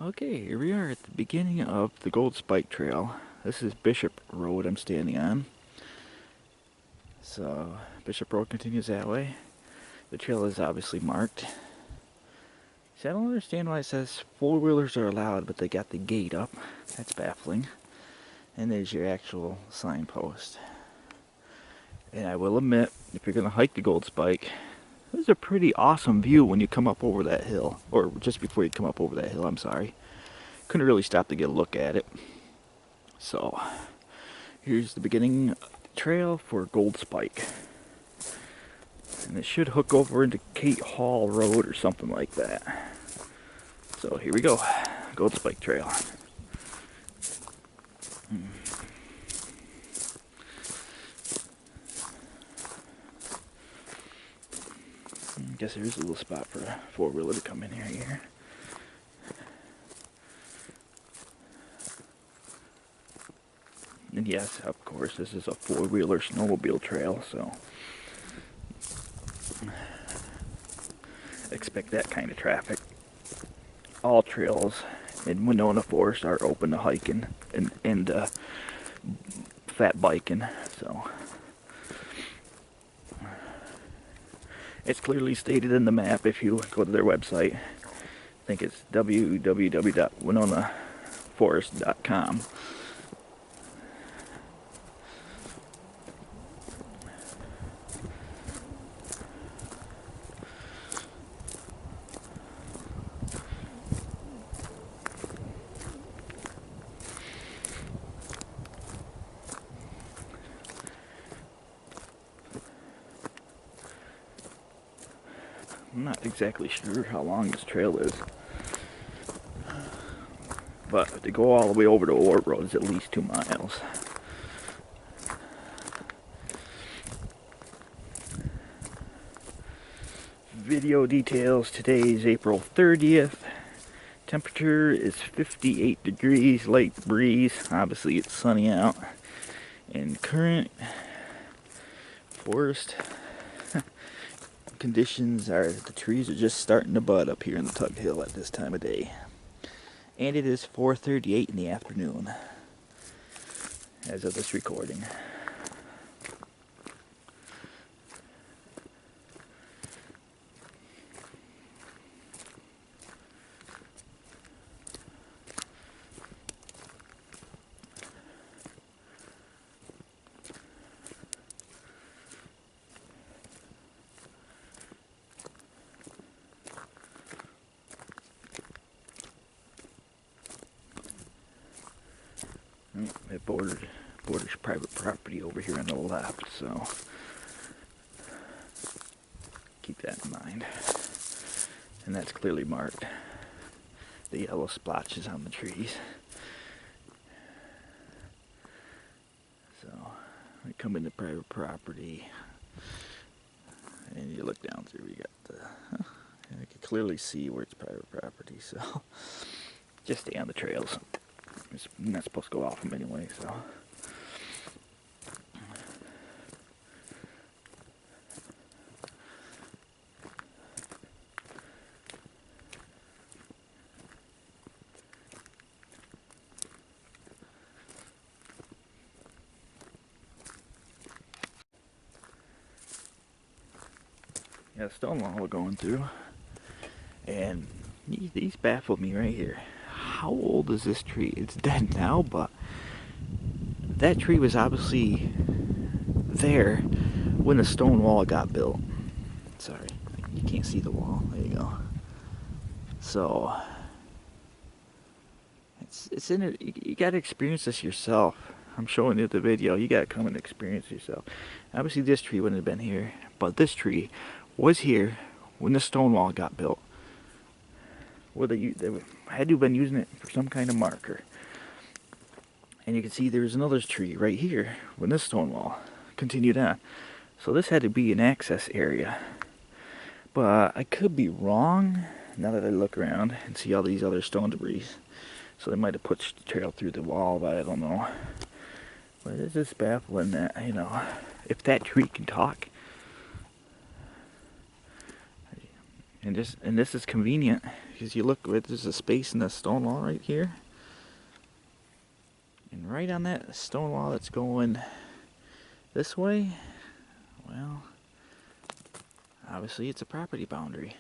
Okay, here we are at the beginning of the Gold Spike Trail. This is Bishop Road I'm standing on. So, Bishop Road continues that way. The trail is obviously marked. See, I don't understand why it says four-wheelers are allowed, but they got the gate up. That's baffling. And there's your actual signpost. And I will admit, if you're going to hike the Gold Spike, there's a pretty awesome view when you come up over that hill. Or just before you come up over that hill, I'm sorry. Couldn't really stop to get a look at it. So, here's the beginning trail for Gold Spike. And it should hook over into Kate Hall Road or something like that. So here we go, Gold Spike Trail. I guess there's a little spot for a four-wheeler to come in here. And yes, of course, this is a four-wheeler snowmobile trail, so expect that kind of traffic. All trails in Winona Forest are open to hiking and fat biking, so it's clearly stated in the map if you go to their website. I think it's www.winonaforest.com. I'm not exactly sure how long this trail is, but to go all the way over to Wart Road is at least 2 miles. Video details: today is April 30th. Temperature is 58 degrees, light breeze. Obviously it's sunny out. And current forest conditions are the trees are just starting to bud up here in the Tug Hill at this time of day. And it is 4:38 in the afternoon as of this recording. It borders private property over here on the left, so keep that in mind. And that's clearly marked. The yellow splotches on the trees. So we come into private property, and you look down through. We got the. I can clearly see where it's private property, so just stay on the trails. You're not supposed to go off them anyway, so. Yeah, stone wall we're going through, and these baffled me right here. How old is this tree? It's dead now, but that tree was obviously there when the stone wall got built. Sorry, you can't see the wall. There you go. So it's in it. You got to experience this yourself. I'm showing you the video. You got to come and experience it yourself. Obviously, this tree wouldn't have been here, but this tree was here when the stone wall got built. Well, they had to have been using it for some kind of marker. And you can see there's another tree right here when this stone wall continued on. So this had to be an access area. But I could be wrong now that I look around and see all these other stone debris. So they might have put the trail through the wall, but I don't know. But it's just baffling that, you know, if that tree can talk. And this is convenient because you look, there's a space in the stone wall right here, and right on that stone wall that's going this way, well, obviously it's a property boundary.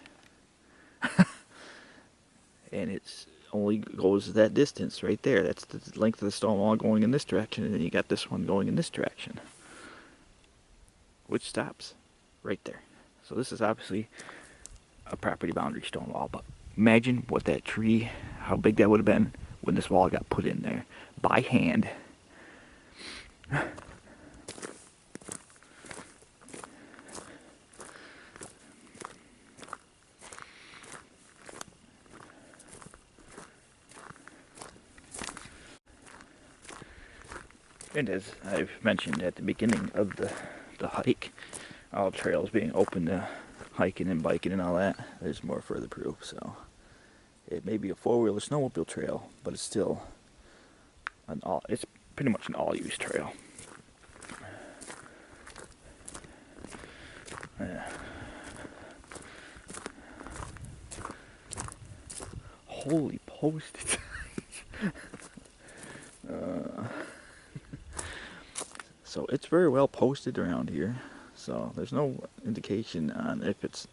And it's only goes that distance right there. That's the length of the stone wall going in this direction, and then you got this one going in this direction, which stops right there. So this is obviously a property boundary stone wall, but imagine what that tree, how big that would have been when this wall got put in there by hand. And as I've mentioned at the beginning of the hike, all trails being open to hiking and biking and all that, there's more further proof. So it may be a four-wheeler snowmobile trail, but it's still it's pretty much an all-use trail. Yeah. Holy postage. So it's very well posted around here. So there's no indication on if it's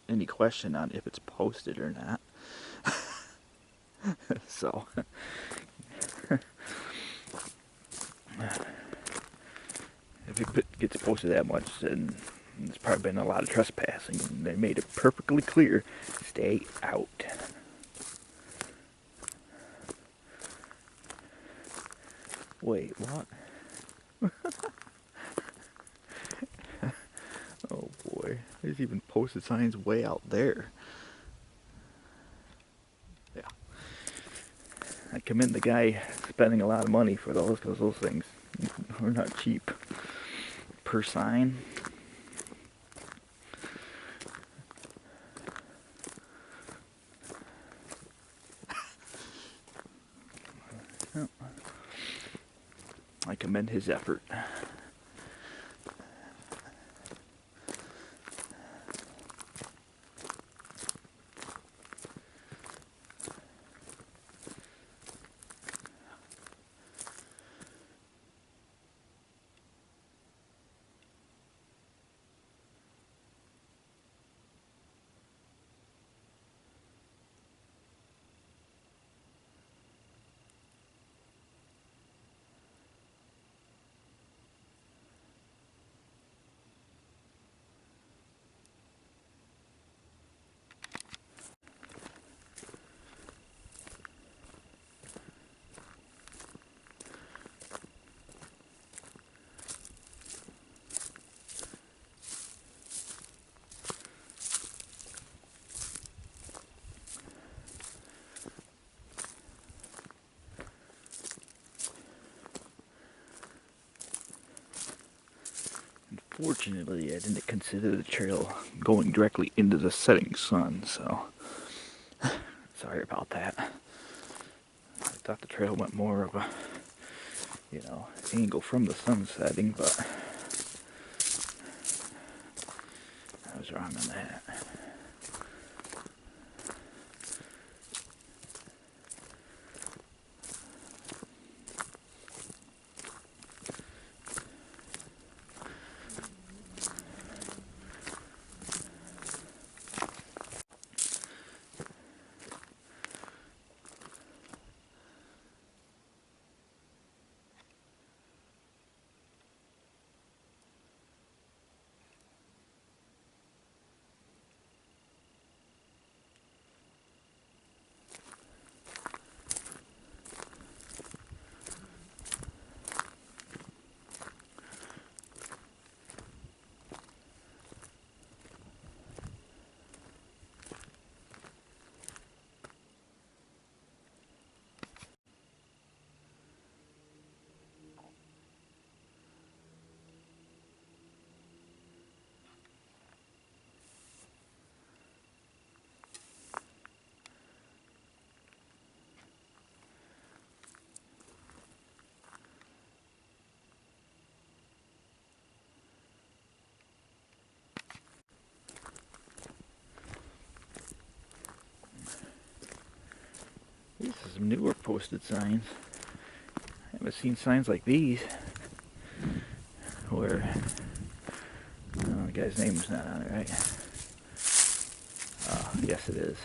any question on if it's posted or not. So if it gets posted that much, then there's probably been a lot of trespassing. And they made it perfectly clear: stay out. Wait, what? Oh boy, there's even posted signs way out there. Yeah, I commend the guy spending a lot of money for those, because those things are not cheap per sign. I commend his effort. Unfortunately, I didn't consider the trail going directly into the setting sun, so sorry about that. I thought the trail went more of a, angle from the sun setting, but I was wrong on that. some newer posted signs. I haven't seen signs like these where the guy's name's not on it, right? Yes, it is.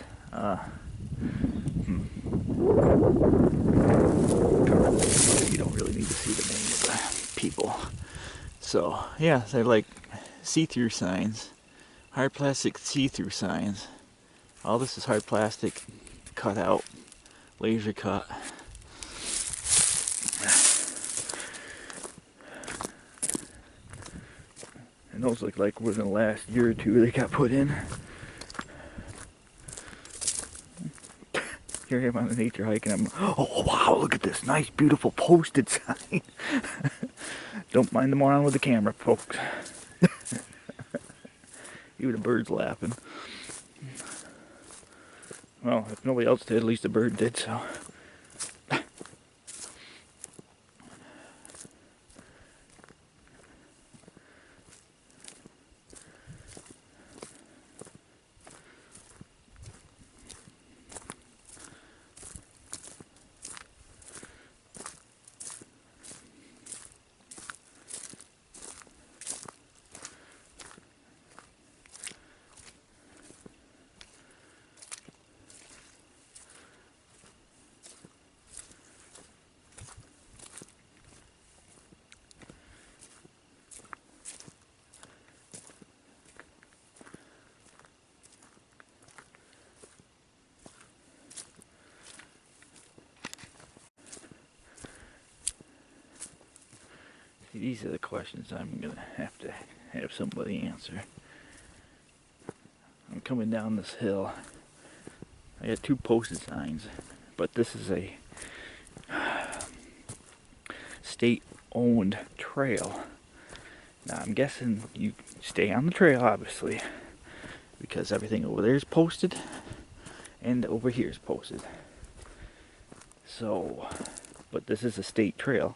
You don't really need to see the name of the people. So, yeah, they're like see-through signs. Hard plastic see-through signs. All this is hard plastic, cut out, laser cut. And those look like within the last year or two they got put in. Here I am on a nature hike and I'm, oh wow, look at this nice beautiful posted sign. Don't mind the moron with the camera, folks. Even the bird's laughing. Well, if nobody else did, at least the bird did, so. See, these are the questions I'm gonna have to have somebody answer. I'm coming down this hill. I got two posted signs, but this is a state-owned trail. Now I'm guessing you stay on the trail, obviously, because everything over there is posted and over here is posted. So, but this is a state trail,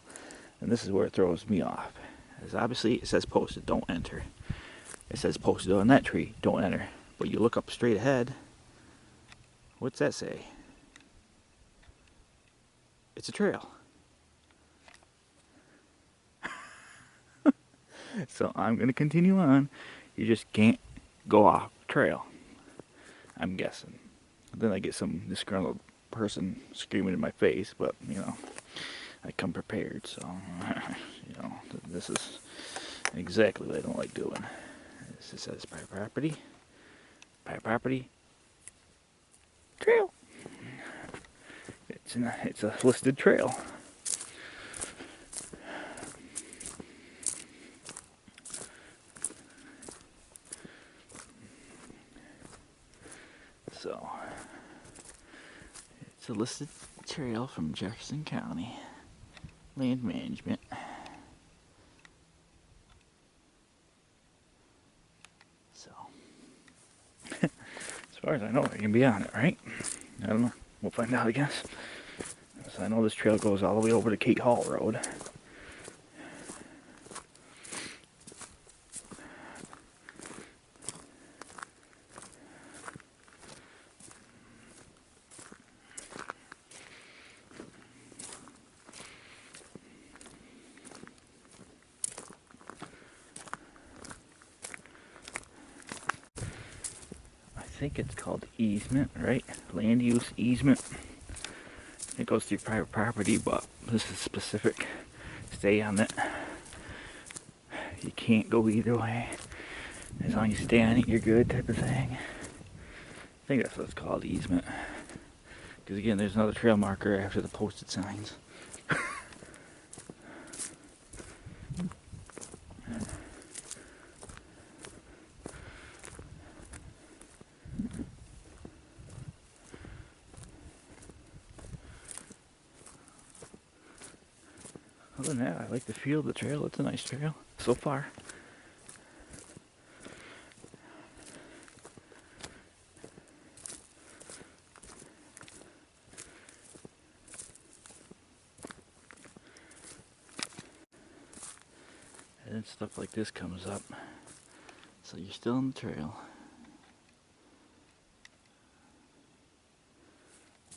and this is where it throws me off. As obviously it says posted, don't enter. It says posted on that tree, don't enter. But you look up straight ahead, what's that say? It's a trail. So I'm going to continue on. You just can't go off trail, I'm guessing. Then I get some disgruntled person screaming in my face, but you know, I come prepared, so you know, this is exactly what I don't like doing. This says private property, trail. It's a listed trail. So, it's a listed trail from Jefferson County Land Management. So, as far as I know, I can be on it, right? I don't know. We'll find out, I guess. So I know this trail goes all the way over to Kate Hall Road. I think it's called easement, right? Land use easement. It goes through private property, but this is specific. Stay on it. You can't go either way. As long as you stay on it, you're good, type of thing. I think that's what it's called, easement. Because again, there's another trail marker after the posted signs. Other than that, I like the feel of the trail. It's a nice trail so far. And then stuff like this comes up. So you're still on the trail.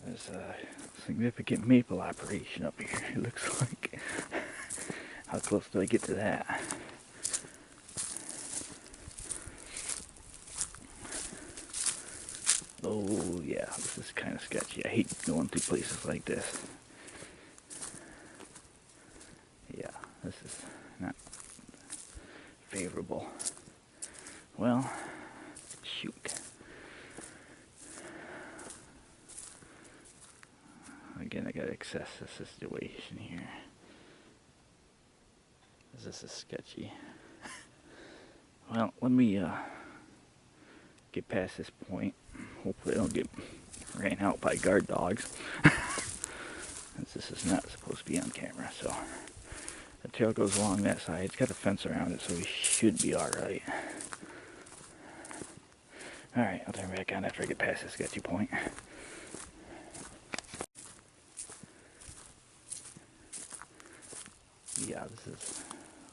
There's a significant maple operation up here, it looks like. How close do I get to that? Oh yeah, this is kind of sketchy. I hate going through places like this. Yeah, this is not favorable. Well, shoot. Again, I gotta assess the situation here. This is sketchy. Well, let me get past this point. Hopefully I don't get ran out by guard dogs. This is not supposed to be on camera, so the trail goes along that side. It's got a fence around it, so we should be alright. Alright, I'll turn back on after I get past this sketchy point. Yeah, this is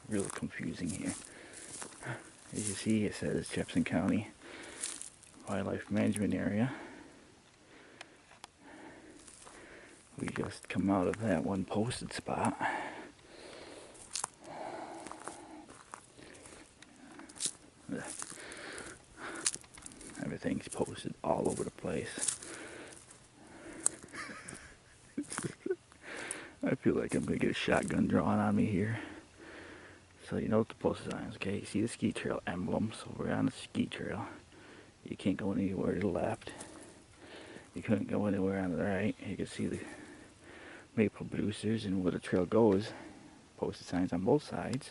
really confusing here. As you see, it says Jefferson County Wildlife Management Area. We just come out of that one posted spot. Everything's posted all over the place. I feel like I'm gonna get a shotgun drawn on me here. So you know what the posted sign is, okay? You see the ski trail emblem, so we're on the ski trail. You can't go anywhere to the left. You couldn't go anywhere on the right. You can see the maple producers and where the trail goes. Posted signs on both sides.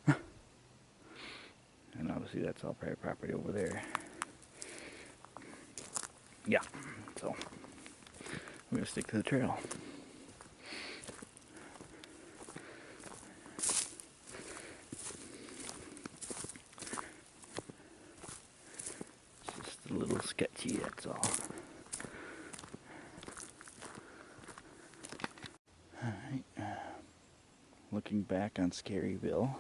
And obviously that's all private property over there. Yeah, so we're gonna stick to the trail. It's just a little sketchy, that's all. Alright, looking back on Scaryville,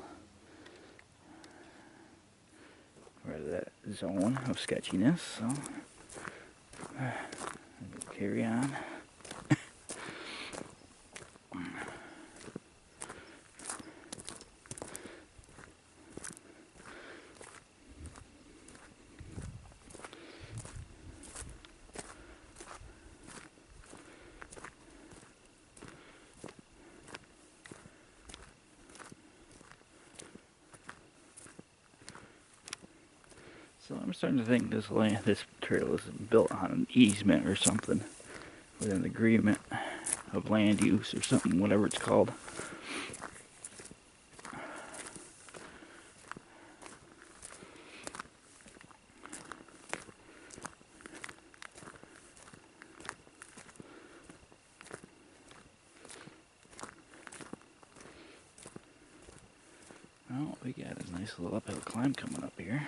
we're out of that zone of sketchiness, so carry on. So I'm starting to think this trail is built on an easement or something, with an agreement of land use or something, whatever it's called. Well, we got a nice little uphill climb coming up here.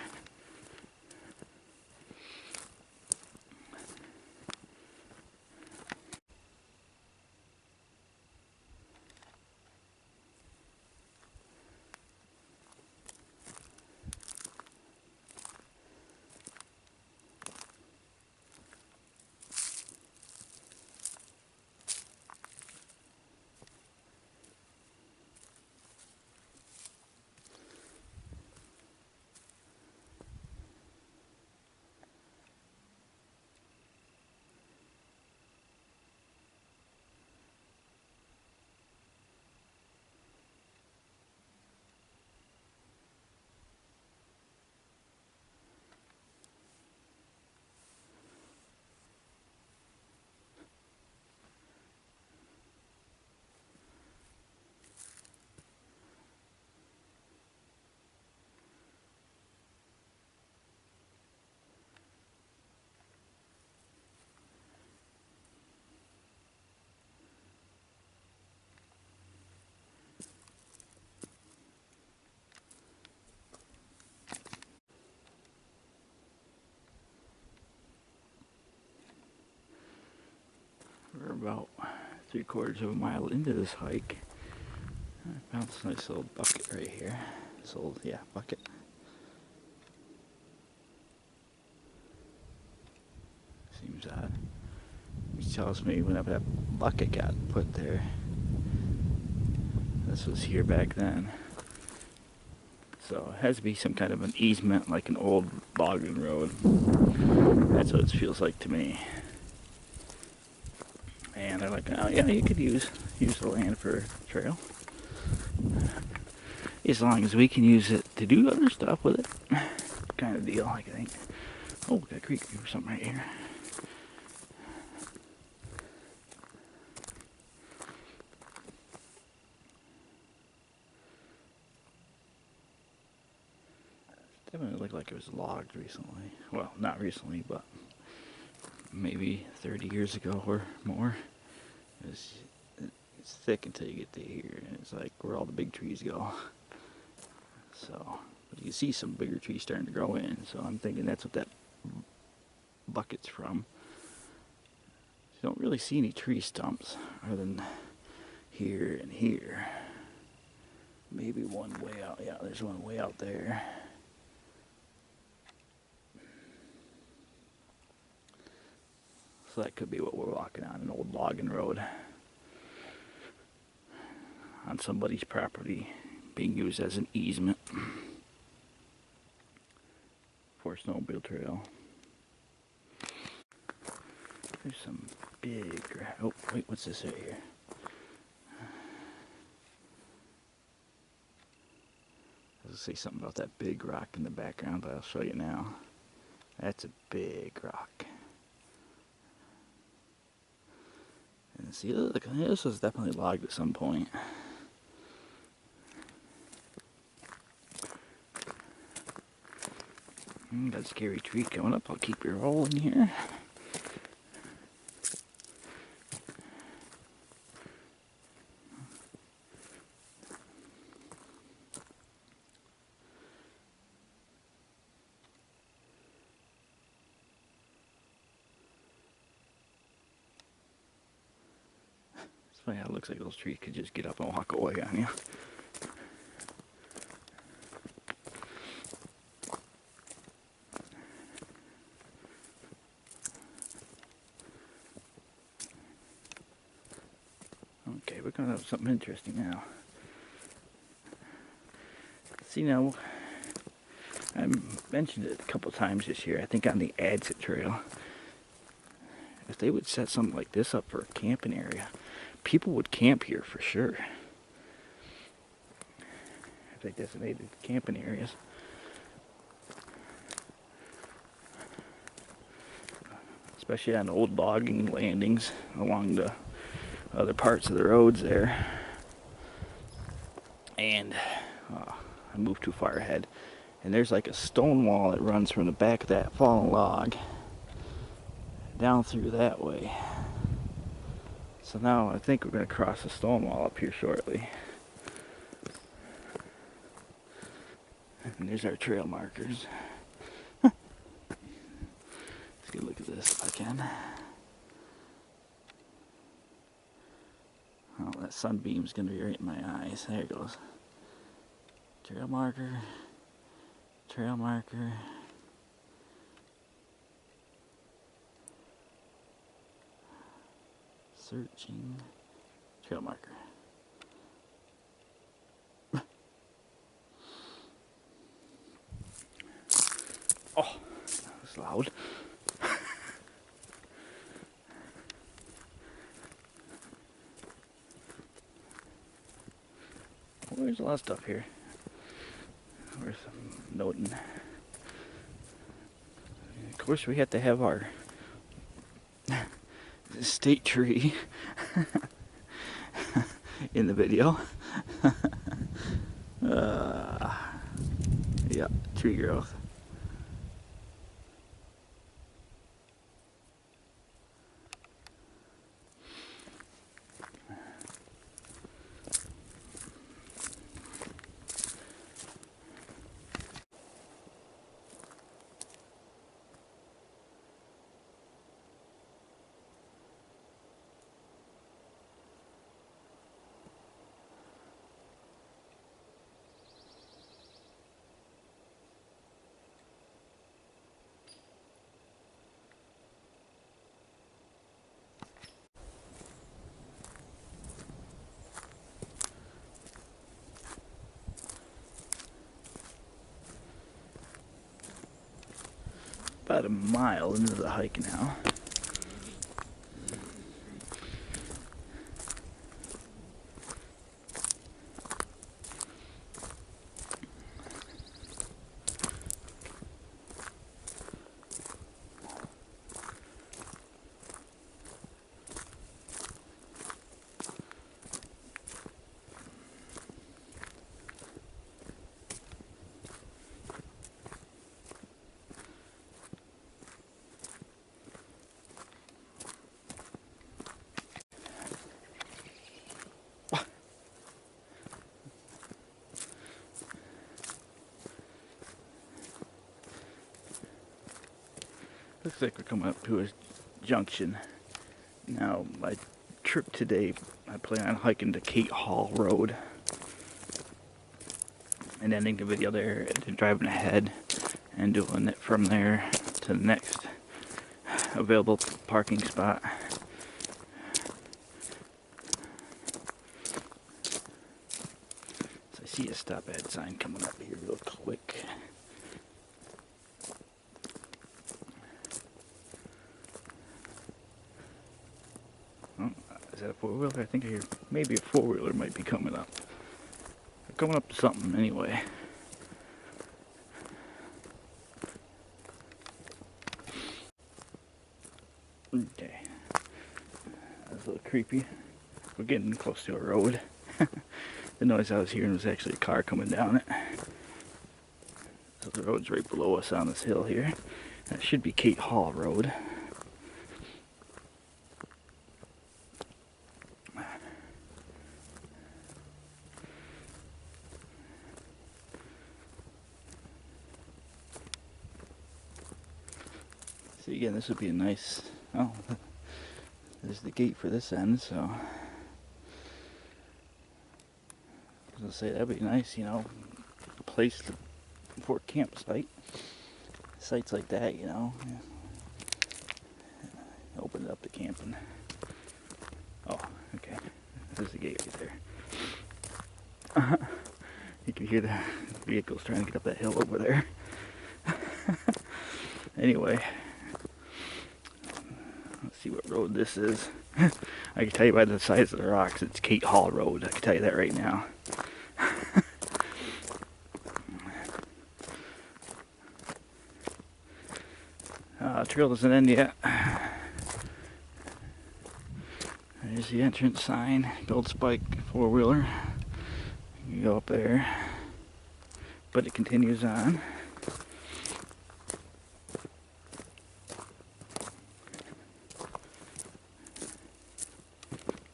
We're about 3/4 of a mile into this hike. I found this nice little bucket right here. This old, yeah, bucket. Seems odd. tells me whenever that bucket got put there. This was here back then. So it has to be some kind of an easement, like an old logging road. That's what it feels like to me. And they're like, oh yeah, you could use the land for a trail. As long as we can use it to do other stuff with it. Kind of deal, I think. Oh, we got a creek or something right here. Definitely looked like it was logged recently. Well, not recently, but maybe 30 years ago or more. It's thick until you get to here, and it's like where all the big trees go. So, but you see some bigger trees starting to grow in, so I'm thinking that's what that bucket's from. You don't really see any tree stumps other than here and here. Maybe one way out. Yeah, there's one way out there. So that could be what we're walking on, an old logging road on somebody's property being used as an easement for a snowmobile trail. There's some big, oh wait, what's this right here? I was gonna say something about that big rock in the background, but I'll show you now. That's a big rock. And see, look, this was definitely logged at some point. Got a scary tree coming up. I'll keep you rolling here. It's funny how it looks like those trees could just get up and walk away on you. Okay, we're gonna have something interesting now. See now, I mentioned it a couple times this year, I think on the Adsit Trail. If they would set something like this up for a camping area, people would camp here for sure. If they designated camping areas. Especially on old logging landings along the other parts of the roads there. And I moved too far ahead. And there's like a stone wall that runs from the back of that fallen log down through that way. So now I think we're going to cross the stone wall up here shortly. And there's our trail markers. Let's get a look at this if I can. Oh, that sunbeam's going to be right in my eyes. There it goes. Trail marker. Trail marker. Searching. Trail marker. Oh, that was loud. Well, there's a lot of stuff here. Worth noting. Of course, we have to have our state tree in the video. Yeah, tree growth. about a mile into the hike now. Looks like we're coming up to a junction. Now, my trip today, I plan on hiking to Kate Hall Road and ending the video there and driving ahead and doing it from there to the next available parking spot. So I see a stop ahead sign coming up here real quick. Oh, is that a four-wheeler? I think I hear maybe a four-wheeler might be coming up. They're coming up to something anyway. Okay. That's a little creepy. We're getting close to a road. The noise I was hearing was actually a car coming down it. So the road's right below us on this hill here. That should be Kate Hall Road. See, again, this would be a nice... Oh, there's the gate for this end, so... I was gonna say, that'd be nice, you know, a place for a campsite. Sites like that, you know. Open it up to camping. Oh, okay. There's the gate right there. You can hear the vehicles trying to get up that hill over there. Anyway, let's see what road this is. I can tell you by the size of the rocks, it's Kate Hall Road. I can tell you that right now. Trail doesn't end yet. There's the entrance sign, Gold Spike four-wheeler. You go up there, but it continues on.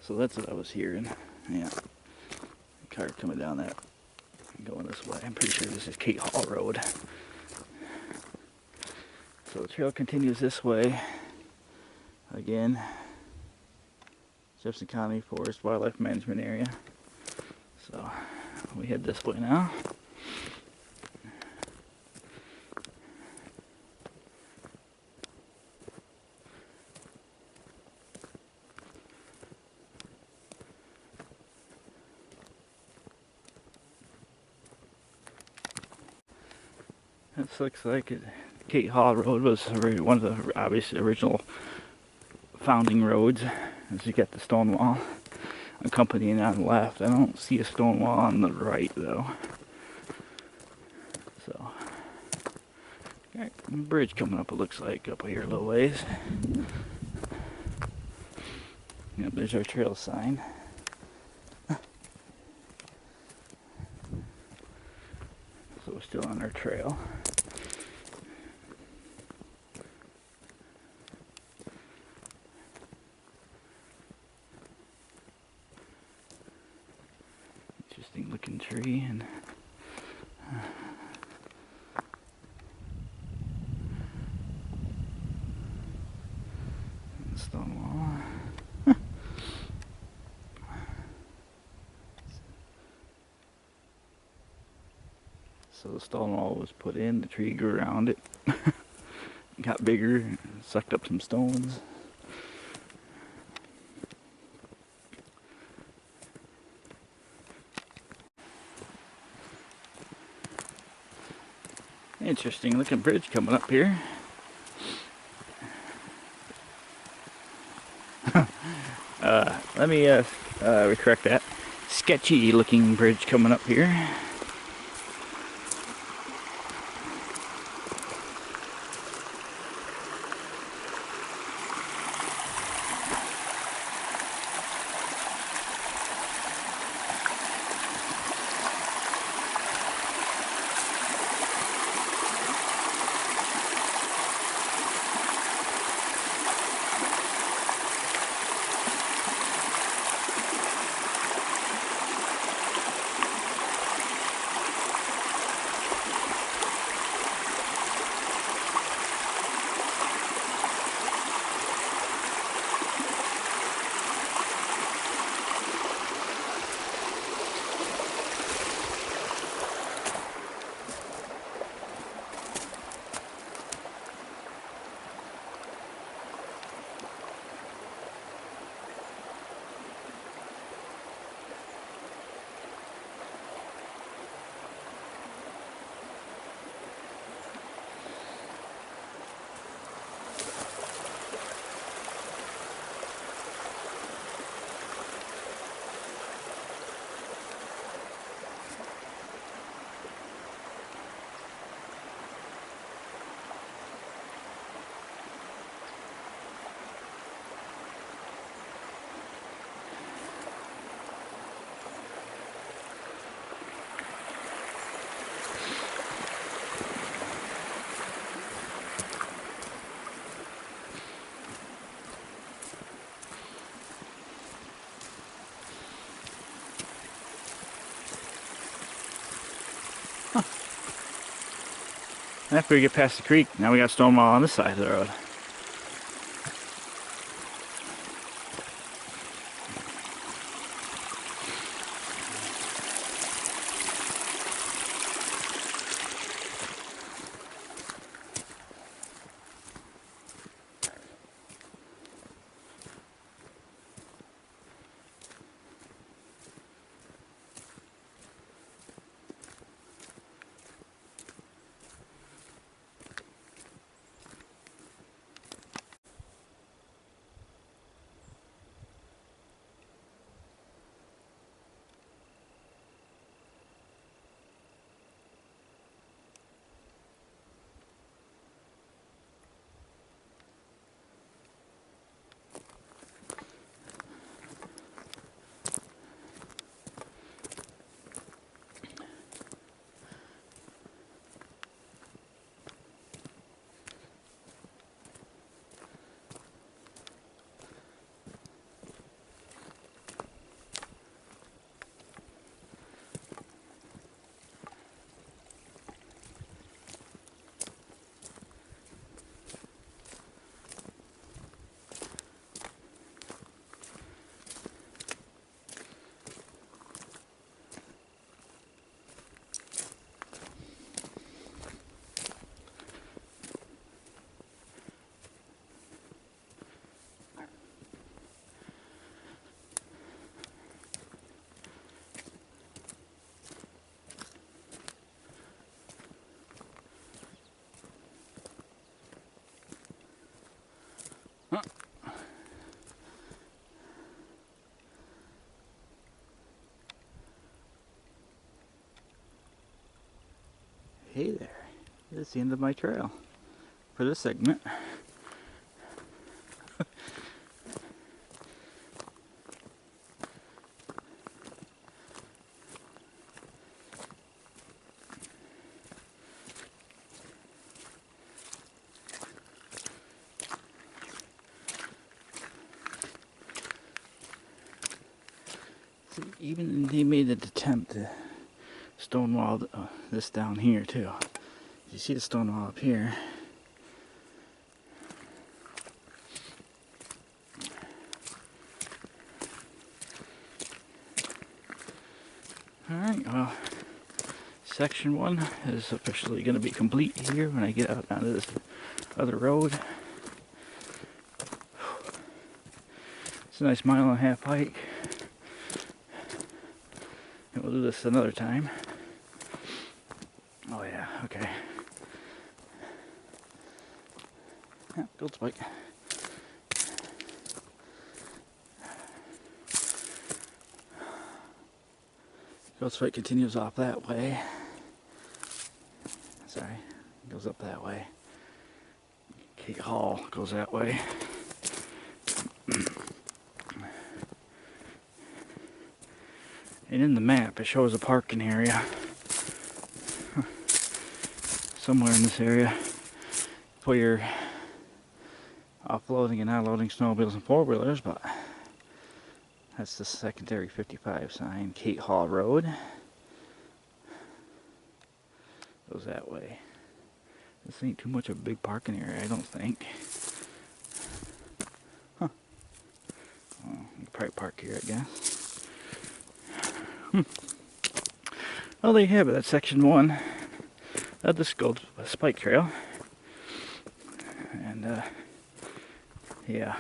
So that's what I was hearing. Yeah, car coming down that, going this way. I'm pretty sure this is Kate Hall Road. So the trail continues this way. Again, Jefferson County Forest Wildlife Management Area. So we head this way now. This looks like it. Kate Hall Road was one of the obviously original founding roads. As you get the stone wall accompanying on the left. I don't see a stone wall on the right though. So, got a bridge coming up, it looks like, up here a little ways. Yep, there's our trail sign. So we're still on our trail. Interesting looking tree and stone wall. So the stone wall was put in, the tree grew around it, got bigger, sucked up some stones. Interesting looking bridge coming up here. Let me correct that. Sketchy looking bridge coming up here. After we get past the creek, now we got stone wall on this side of the road. Hey there, this is the end of my trail for this segment. See, even he made an attempt to stonewall this down here too. You see the stone wall up here. Alright, well, section 1 is officially going to be complete here when I get out onto this other road. It's a nice 1.5-mile hike. And we'll do this another time. Oh yeah, okay. Yeah, build spike. Ghostfight continues off that way. Sorry, goes up that way. Kate Hall goes that way. And in the map, it shows a parking area. Somewhere in this area for your offloading and unloading snowmobiles and four-wheelers, but that's the secondary 55 sign. Kate Hall Road goes that way. This ain't too much of a big parking area, I don't think. Huh. Well, you can probably park here, I guess. Well, there you have it. That's section 1 of the Gold Spike Trail. And, yeah.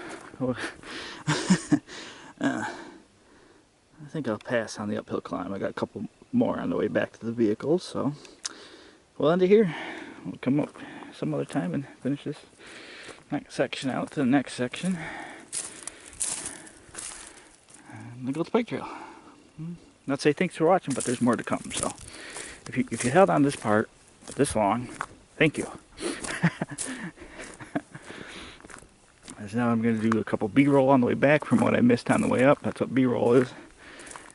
I think I'll pass on the uphill climb. I got a couple more on the way back to the vehicle, so we'll end it here. We'll come up some other time and finish this next section out to the next section. And the Gold Spike Trail. Not say thanks for watching, but there's more to come. So if you held on this part this long, thank you. As now I'm going to do a couple B-roll on the way back from what I missed on the way up. That's what B-roll is.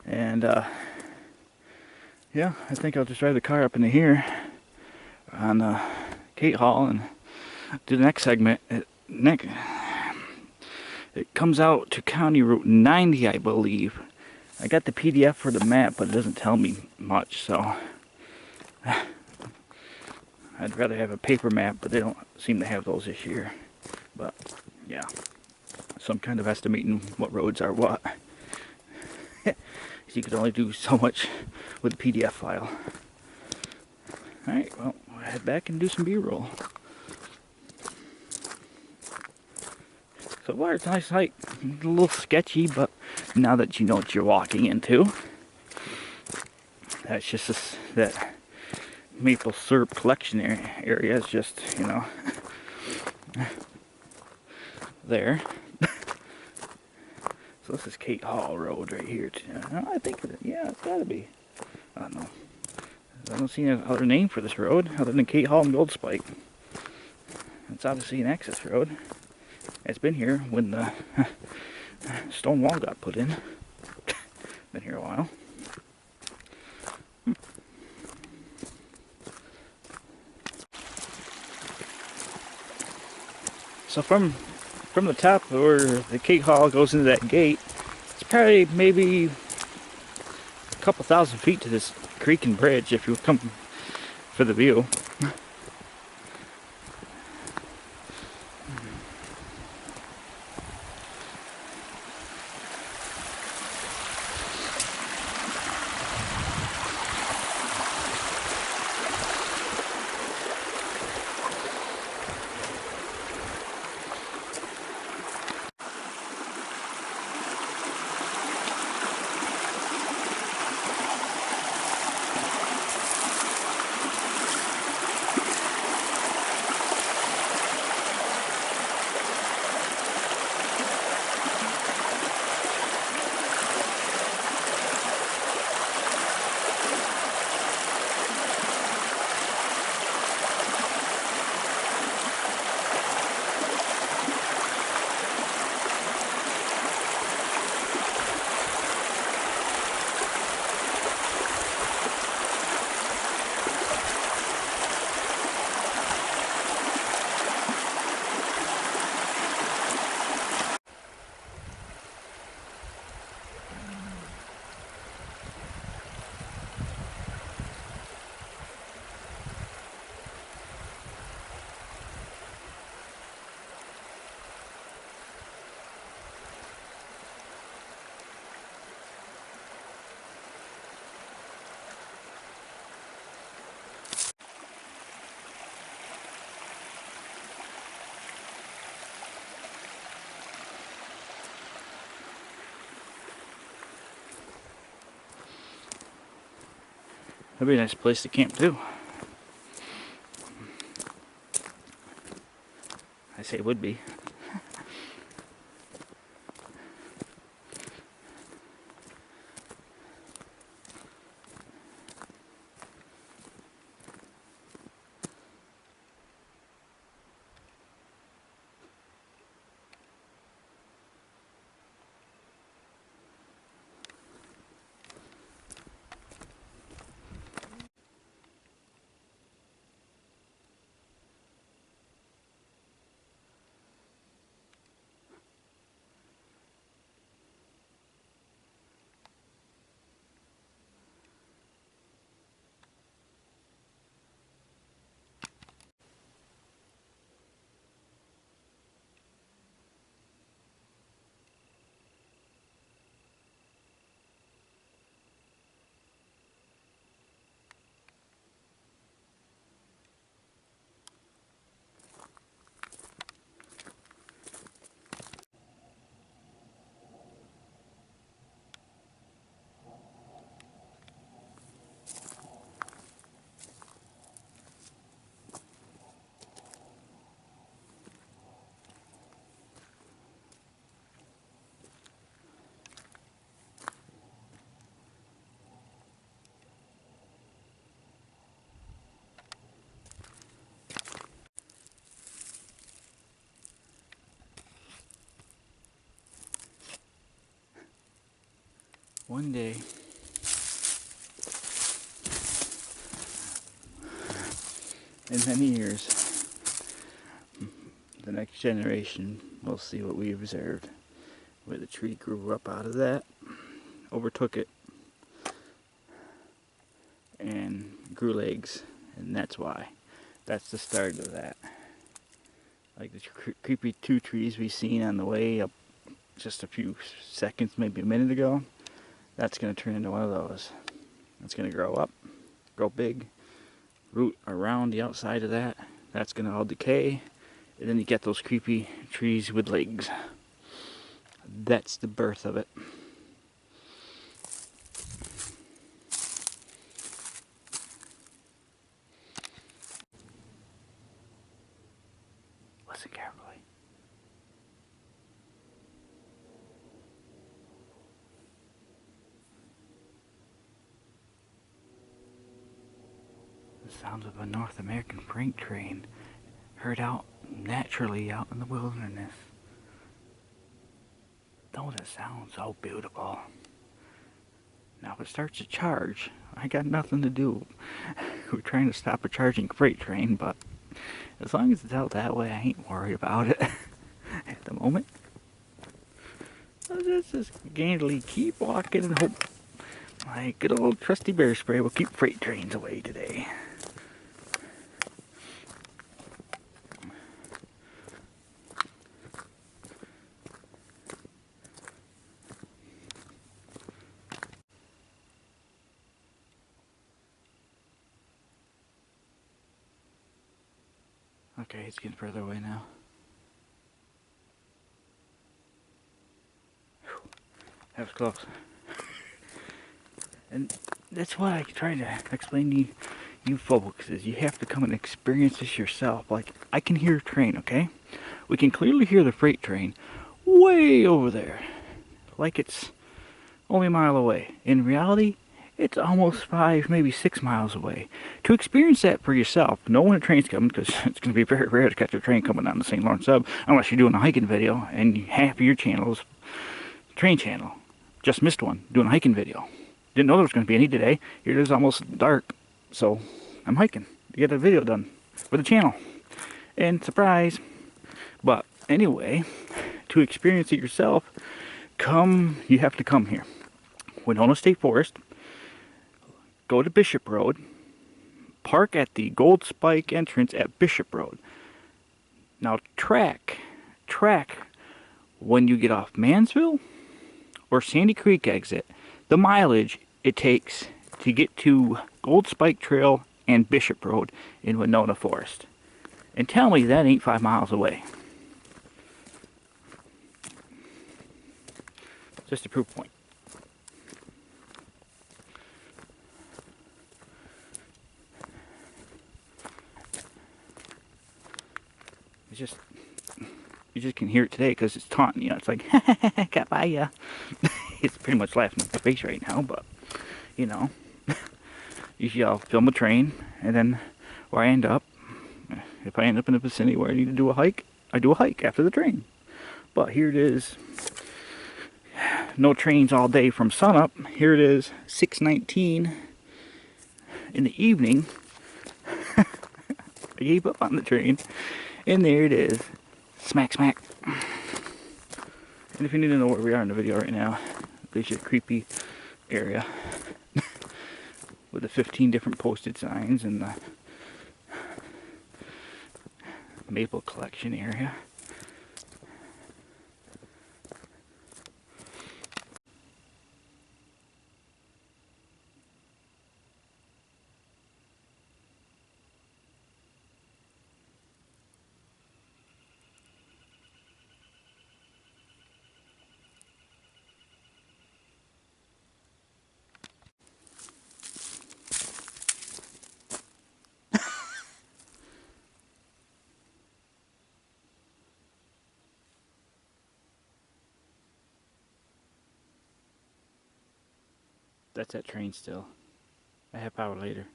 And yeah, I think I'll just drive the car up into here on Kate Hall and do the next segment. It comes out to County Route 90, I believe. I got the PDF for the map, but it doesn't tell me much, so I'd rather have a paper map, but they don't seem to have those this year. But yeah, some kind of estimating what roads are what. You could only do so much with a PDF file. Alright, well, we'll head back and do some B-roll. So far, it's a nice hike. A little sketchy, but now that you know what you're walking into, that's just that maple syrup collection area is just, you know, there. So this is Kate Hall Road right here. I think, yeah, it's gotta be. I don't know. I don't see any other name for this road other than Kate Hall and Gold Spike. It's obviously an access road. It's been here when the stone wall got put in. Been here a while. So from the top where the Kate Hall goes into that gate, it's probably maybe a couple thousand feet to this creek and bridge if you come for the view. That'd be a nice place to camp too. I say it would be. one day, in many years, the next generation will see what we observed, where the tree grew up out of that, overtook it, and grew legs, and that's why. That's the start of that. Like the creepy two trees we seen on the way up just a few seconds, maybe a minute ago, that's going to turn into one of those. It's going to grow up, grow big, root around the outside of that. That's going to all decay, and then you get those creepy trees with legs. That's the birth of it. Listen carefully. The sounds of a North American freight train heard out naturally out in the wilderness. Don't it sound so beautiful? Now if it starts to charge, I got nothing to do. We're trying to stop a charging freight train, but as long as it's out that way, I ain't worried about it at the moment. Let's just gainfully keep walking and hope my good old trusty bear spray will keep freight trains away today. Okay, it's getting further away now. Whew, that was close. And that's what I try to explain to you folks, is you have to come and experience this yourself. Like, I can hear a train, okay? We can clearly hear the freight train way over there. Like it's only a mile away. In reality, it's almost 5, maybe 6 miles away. To experience that for yourself, know when a train's coming, because it's going to be very rare to catch a train coming down the St. Lawrence Sub, unless you're doing a hiking video, and half of your channel is train channel. Just missed one, doing a hiking video. Didn't know there was going to be any today. Here it is almost dark, so I'm hiking to get a video done for the channel. And surprise! But anyway, to experience it yourself, you have to come here. Winona State Forest, go to Bishop Road, park at the Gold Spike entrance at Bishop Road. Now track when you get off Mansville or Sandy Creek exit, the mileage it takes to get to Gold Spike Trail and Bishop Road in Winona Forest. And tell me that ain't 5 miles away. Just a proof point. It's just, you just can hear it today because it's taunting you. It's like, got by ya. It's pretty much laughing at my face right now, but, you know. Usually I'll film a train, and then where I end up, if I end up in a vicinity where I need to do a hike, I do a hike after the train. But here it is. No trains all day from sunup. Here it is, 6:19 in the evening. I gave up on the train. And there it is. Smack, smack. And if you need to know where we are in the video right now, there's your creepy area with the 15 different posted signs and the maple collection area. That's that train still. A half hour later.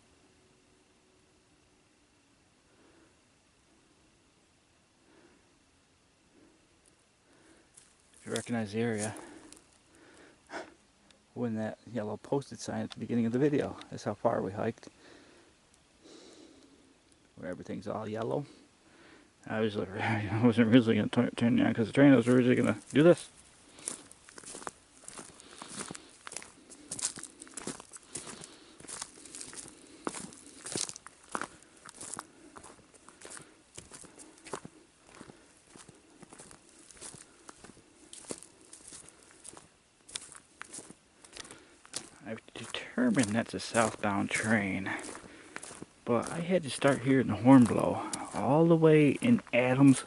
If you recognize the area, when that yellow posted sign at the beginning of the video. That's how far we hiked. Where everything's all yellow. I wasn't originally going to turn down because the train was originally going to do this. I've determined that's a southbound train, but I had to start hearing the horn blow all the way in Adams,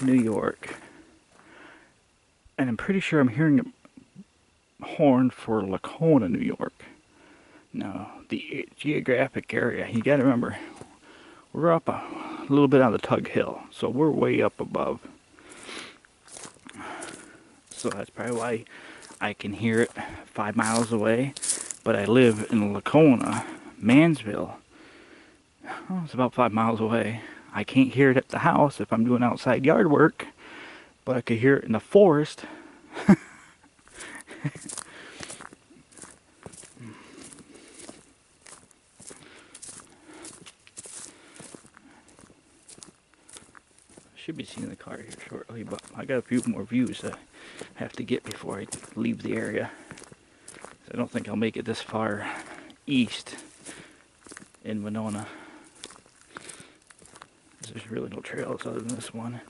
New York, and I'm pretty sure I'm hearing a horn for Lacona, New York. Now, the geographic area, you gotta remember, we're up a little bit on the Tug Hill, so we're way up above. So that's probably why I can hear it 5 miles away, but I live in Lacona, Mansville. Oh, it's about 5 miles away. I can't hear it at the house if I'm doing outside yard work, but I could hear it in the forest. Should be seeing the car here shortly, but I got a few more views I have to get before I leave the area. I don't think I'll make it this far east in Winona. There's really no trails other than this one.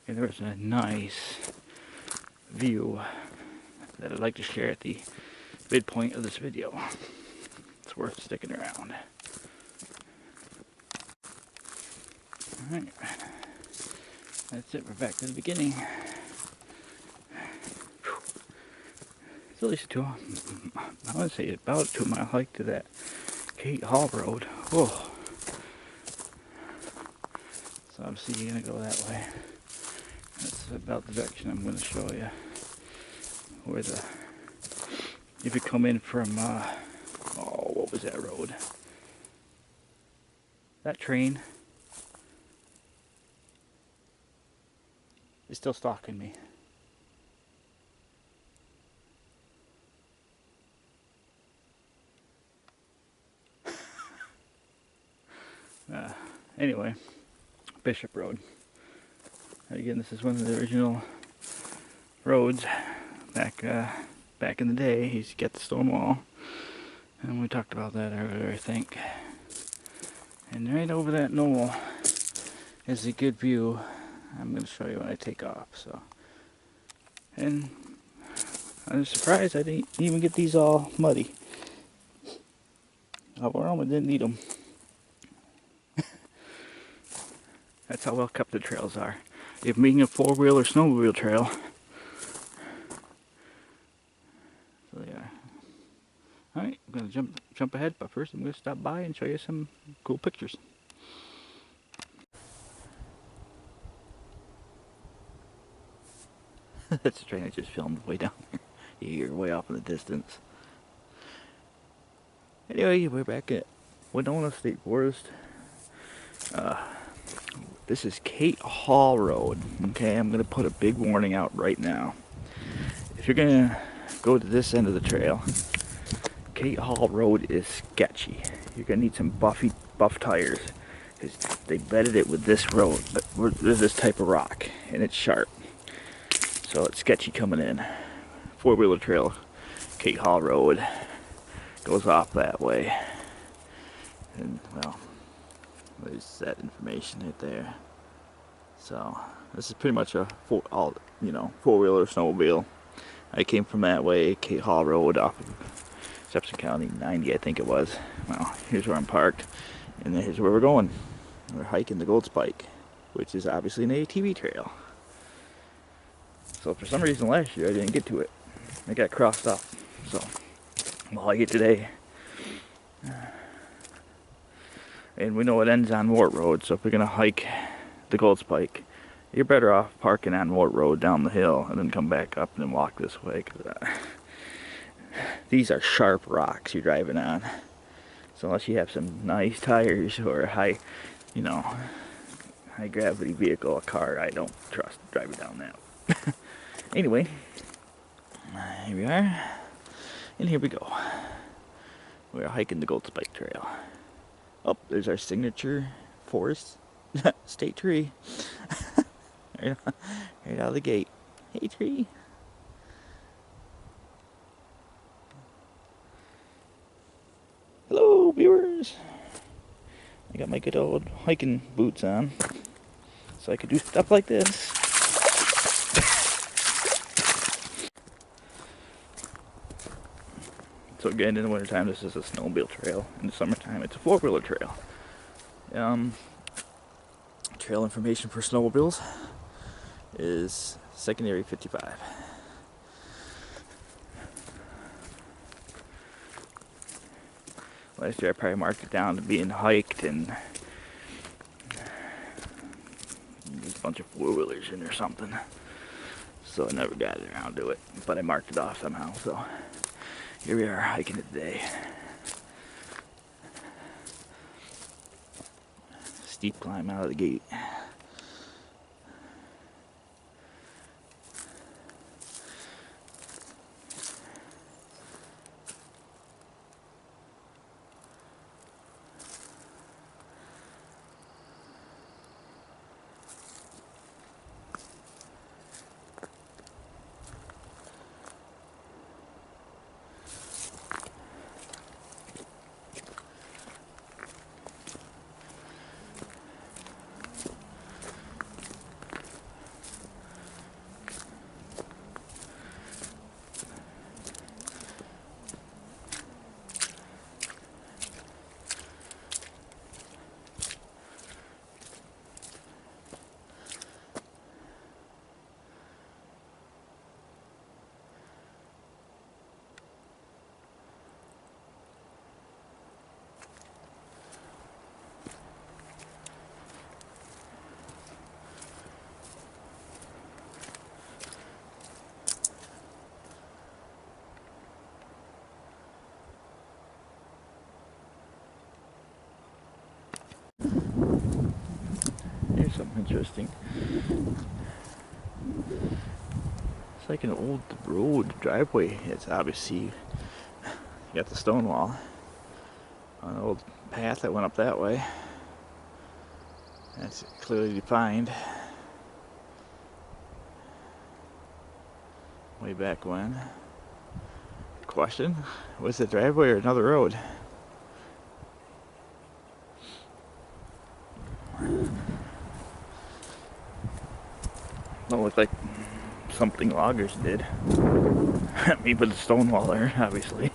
And there's a nice view that I'd like to share at the midpoint of this video. It's worth sticking around. Alright. That's it, we're back to the beginning. It's at least I would say about a 2 mile hike to that Kate Hall Road. Oh. So obviously you're gonna go that way. That's about the direction I'm gonna show you. Where if you come in from, what was that road? That train is still stalking me. Anyway, Bishop Road. Again, this is one of the original roads back in the day. He used to get the stone wall, and we talked about that earlier, I think. And right over that knoll is a good view. I'm going to show you when I take off. So, and I was surprised I didn't even get these all muddy. I almost didn't need them. That's how well kept the trails are. If being a 4-wheel or snowmobile trail, so they are. Alright, I'm going to jump ahead, but first I'm going to stop by and show you some cool pictures. That's the train I just filmed way down there. You hear way off in the distance. Anyway, we're back at Winona State Forest. This is Kate Hall Road. Okay, I'm going to put a big warning out right now. If you're going to go to this end of the trail, Kate Hall Road is sketchy. You're going to need some buff tires, because they bedded it with this road, with this type of rock, and it's sharp. So it's sketchy coming in. 4-wheeler trail, Kate Hall Road, goes off that way. And, well, there's that information right there. So this is pretty much a 4-wheeler snowmobile. I came from that way, Kate Hall Road, off of Jefferson County 90, I think it was. Well, here's where I'm parked, and then here's where we're going. We're hiking the Gold Spike, which is obviously an ATV trail. So for some reason last year I didn't get to it. I got crossed off. So I'll hike it today. And we know it ends on Wart Road, so if we're going to hike the Gold Spike, you're better off parking on Wart Road down the hill and then come back up and then walk this way. Cause, these are sharp rocks you're driving on. So unless you have some nice tires or a high gravity vehicle, a car, I don't trust driving down that. Anyway, here we are. And here we go. We're hiking the Gold Spike Trail. Oh, there's our signature forest state tree. right out of the gate. Hey, tree. Hello, viewers. I got my good old hiking boots on, so I could do stuff like this. So again, in the wintertime, this is a snowmobile trail. In the summertime, it's a four-wheeler trail. Trail information for snowmobiles is secondary 55. Last year I probably marked it down to being hiked and there's a bunch of four-wheelers in or something. So I never got around to it, but I marked it off somehow. So here we are hiking it today. Steep climb out of the gate. Here's something interesting. It's like an old road driveway. It's obviously, you got the stone wall. An old path that went up that way. That's clearly defined. Way back when. Question, was it driveway or another road? Don't look like something loggers did. Me put the stone wall there, obviously.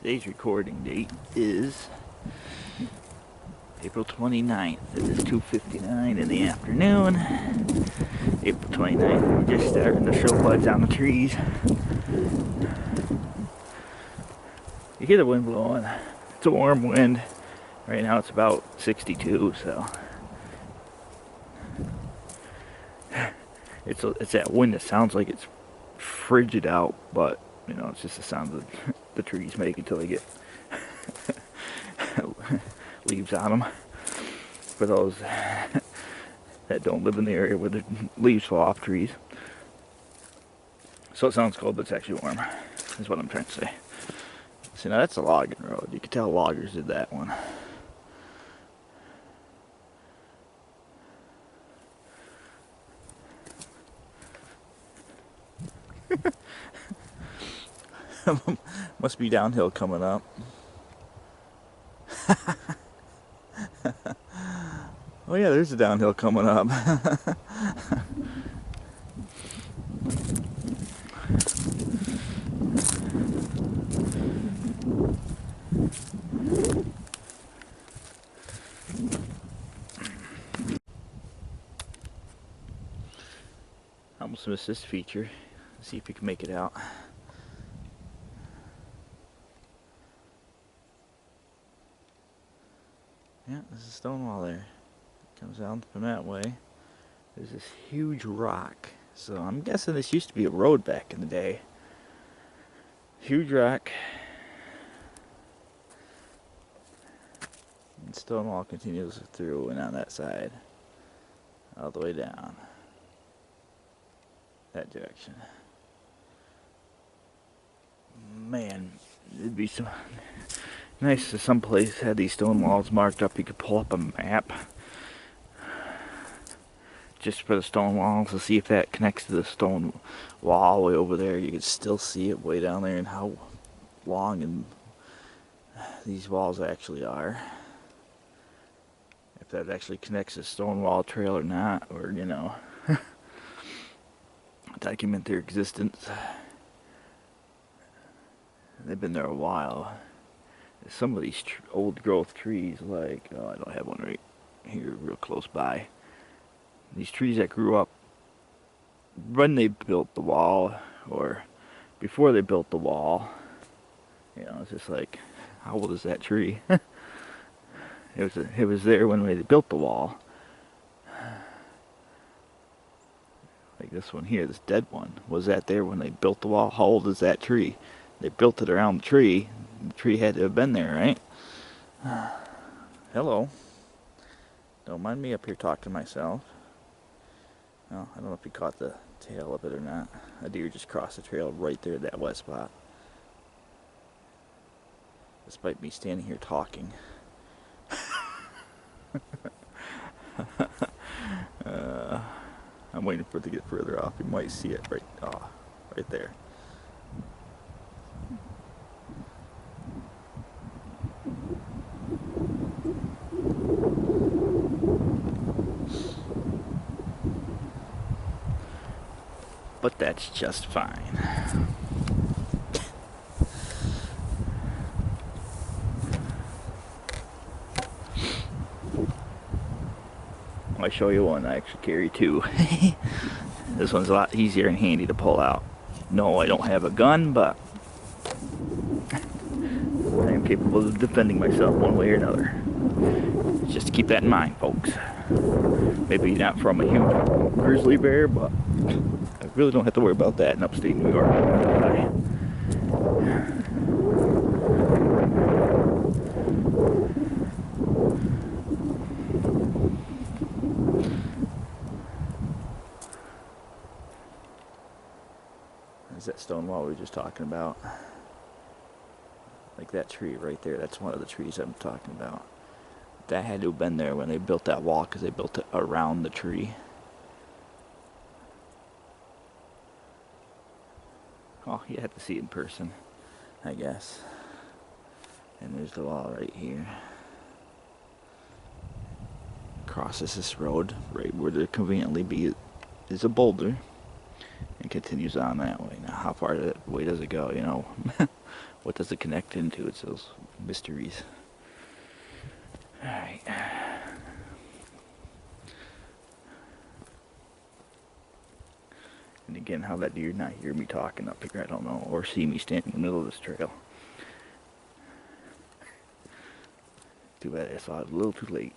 Today's recording date is April 29th. It is 2:59 in the afternoon. April 29th. We're just starting to show buds on the trees. You hear the wind blowing. It's a warm wind. Right now it's about 62, so it's that wind that sounds like it's frigid out, but you know, it's just the sound that the trees make until they get leaves on them. For those that don't live in the area where the leaves fall off trees. So it sounds cold, but it's actually warm, is what I'm trying to say. See, now that's a logging road. You can tell loggers did that one. Must be downhill coming up. Oh yeah, there's a downhill coming up. Almost missed this feature. Let's see if we can make it out. Yeah, there's a stone wall there. Comes out from that way. There's this huge rock. So I'm guessing this used to be a road back in the day. Huge rock. And stone wall continues through and on that side. All the way down. That direction. Man, it'd be so nice if some place had these stone walls marked up. You could pull up a map just for the stone walls to see if that connects to the stone wall way over there. You could still see it way down there and how long and these walls actually are. If that actually connects to stone wall trail or not, or you know, document their existence. They've been there a while. Some of these old growth trees, like, oh, I don't have one right here real close by. These trees that grew up when they built the wall, or before they built the wall, you know, it's just like, how old is that tree? It was there when they built the wall. Like this one here, this dead one, was that there when they built the wall? How old is that tree? They built it around the tree. The tree had to have been there, right? Hello. Don't mind me up here talking to myself. Well, I don't know if you caught the tail of it or not. A deer just crossed the trail right there at that wet spot. Despite me standing here talking. I'm waiting for it to get further off. You might see it right there. But that's just fine. I'll show you one I actually carry two. This one's a lot easier and handy to pull out. No, I don't have a gun, but I am capable of defending myself one way or another. Just to keep that in mind, folks. Maybe not from a huge grizzly bear, but I really don't have to worry about that in upstate New York. Is that stone wall we were just talking about? Like that tree right there, that's one of the trees I'm talking about. That had to have been there when they built that wall, because they built it around the tree. Oh, you have to see it in person, I guess. And there's the wall right here. Crosses this road right where there conveniently is a boulder, and continues on that way. Now, how far that way does it go? You know, what does it connect into? It's those mysteries. All right. And again, how that deer not hear me talking up here, I don't know, or see me standing in the middle of this trail. Too bad I saw it a little too late.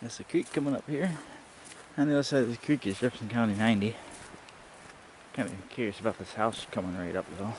There's the creek coming up here. On the other side of the creek is Jefferson County 90. Kind of curious about this house coming right up though.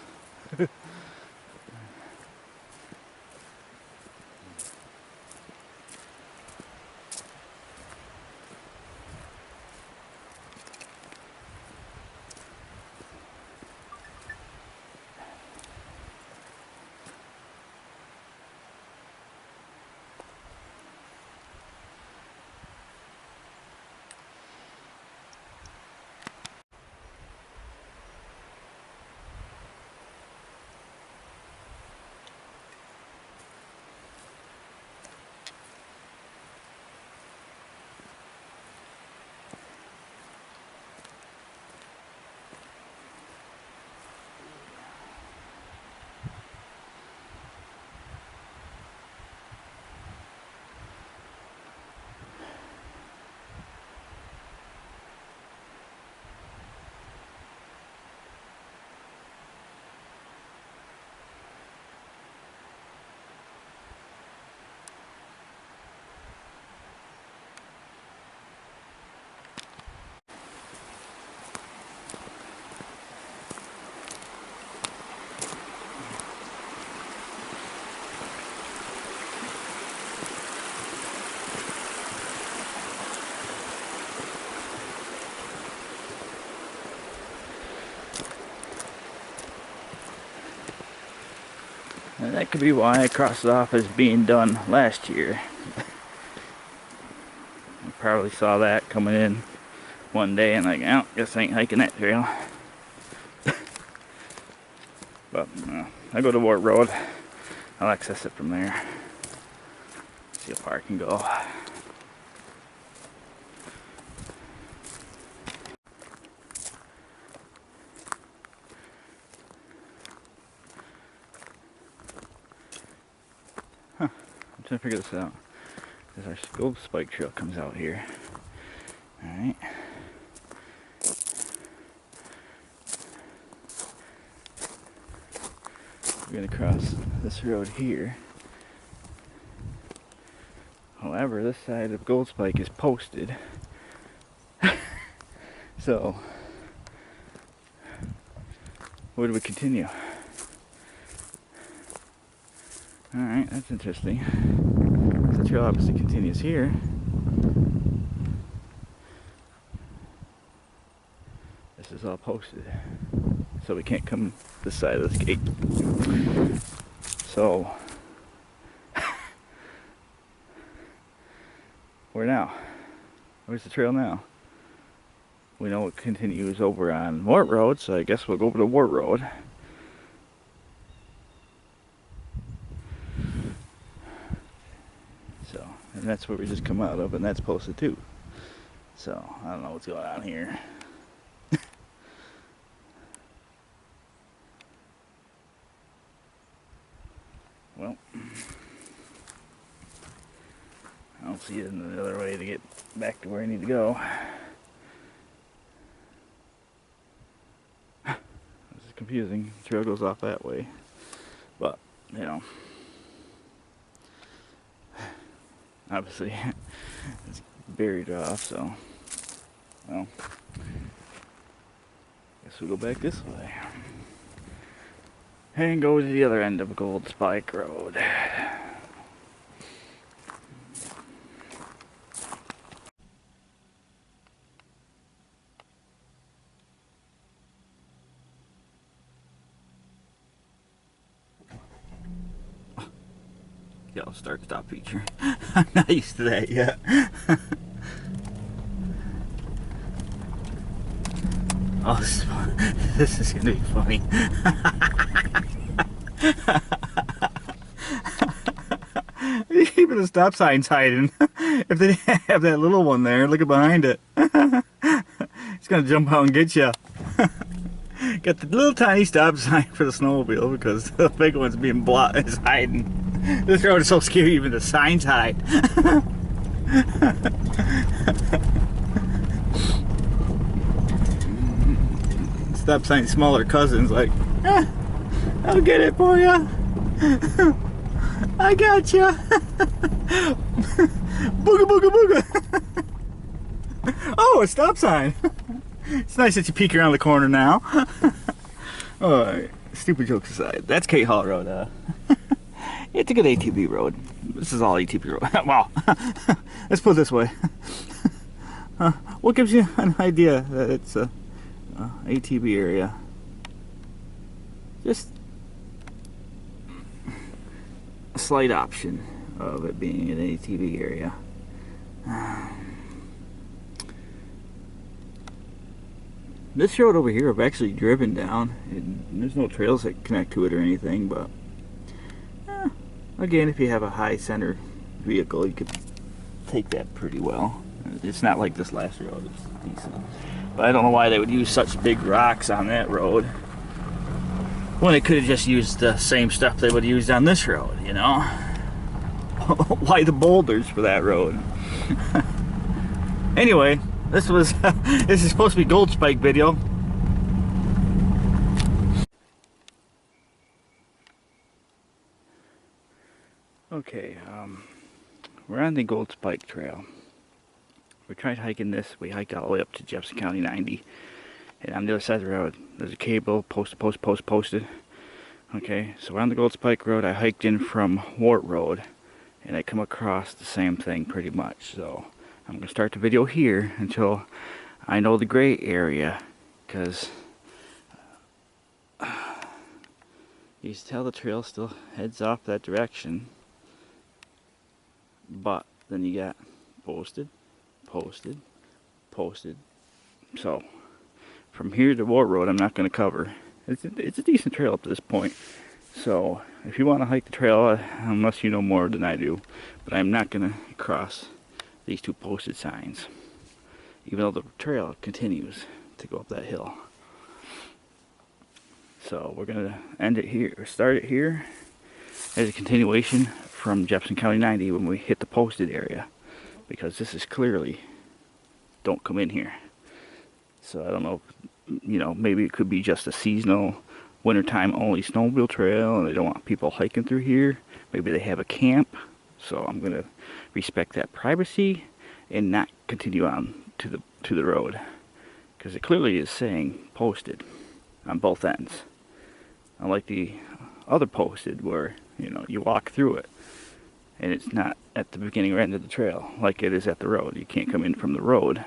And that could be why I crossed it off as being done last year. I probably saw that coming in one day and like, oh, guess I ain't hiking that trail. But I go to Wart Road. I'll access it from there. See how far I can go. Huh, I'm trying to figure this out. Because our gold spike trail comes out here. Alright. We're going to cross this road here. However, this side of Gold Spike is posted. So, where do we continue? Alright, that's interesting. The trail obviously continues here. This is all posted. So we can't come this side of this gate. So, where now? Where's the trail now? We know it continues over on Wart Road, so I guess we'll go over to Wart Road. So, and that's where we just come out of, and that's posted too. So, I don't know what's going on here. Well, I don't see any other way to get back to where I need to go. This is confusing. The trail goes off that way. But, you know, obviously it's buried off, so, well, guess we go back this way. And go to the other end of Gold Spike Road. Yeah, I'll start stop feature. I'm not used to that yet. Oh, this is fun. This is gonna be funny. Even the stop sign's hiding. If they have that little one there, look at behind it. It's gonna jump out and get you. Got the little tiny stop sign for the snowmobile because the big one's being blocked, is hiding. This road is so scary, even the signs hide. Stop sign smaller cousins like, I'll get it for you. I got you. Booga booga booga. Oh, a stop sign. It's nice that you peek around the corner now. Alright, stupid jokes aside. That's Kate Hall Road. It's a good ATV road. This is all ATV road. Well, let's put it this way. What gives you an idea that it's a ATV area? Just a slight option of it being an ATV area. This road over here I've actually driven down, and there's no trails that connect to it or anything, but again, if you have a high center vehicle, you could take that pretty well. It's not like this last road, it's decent. But I don't know why they would use such big rocks on that road when they could have just used the same stuff they would have used on this road, you know? Why the boulders for that road? Anyway, this is supposed to be Gold Spike video. Okay, we're on the Gold Spike Trail. We tried hiking this. We hiked all the way up to Jefferson County 90, and on the other side of the road, there's a cable posted. Okay, so we're on the Gold Spike Road. I hiked in from Wart Road, and I come across the same thing pretty much. So I'm gonna start the video here until I know the gray area, because you can tell the trail still heads off that direction. But then you got posted. So from here to Wart Road I'm not going to cover. It's a decent trail up to this point. So if you want to hike the trail, unless you know more than I do, but I'm not going to cross these two posted signs, even though the trail continues to go up that hill. So we're going to end it here, or start it here as a continuation from Jefferson County 90 when we hit the posted area, because this is clearly don't come in here. So I don't know, you know, maybe it could be just a seasonal wintertime only snowmobile trail and they don't want people hiking through here. Maybe they have a camp, so I'm going to respect that privacy and not continue on to the road, because it clearly is saying posted on both ends, unlike the other posted where, you know, you walk through it and it's not at the beginning or end of the trail like it is at the road. You can't come in from the road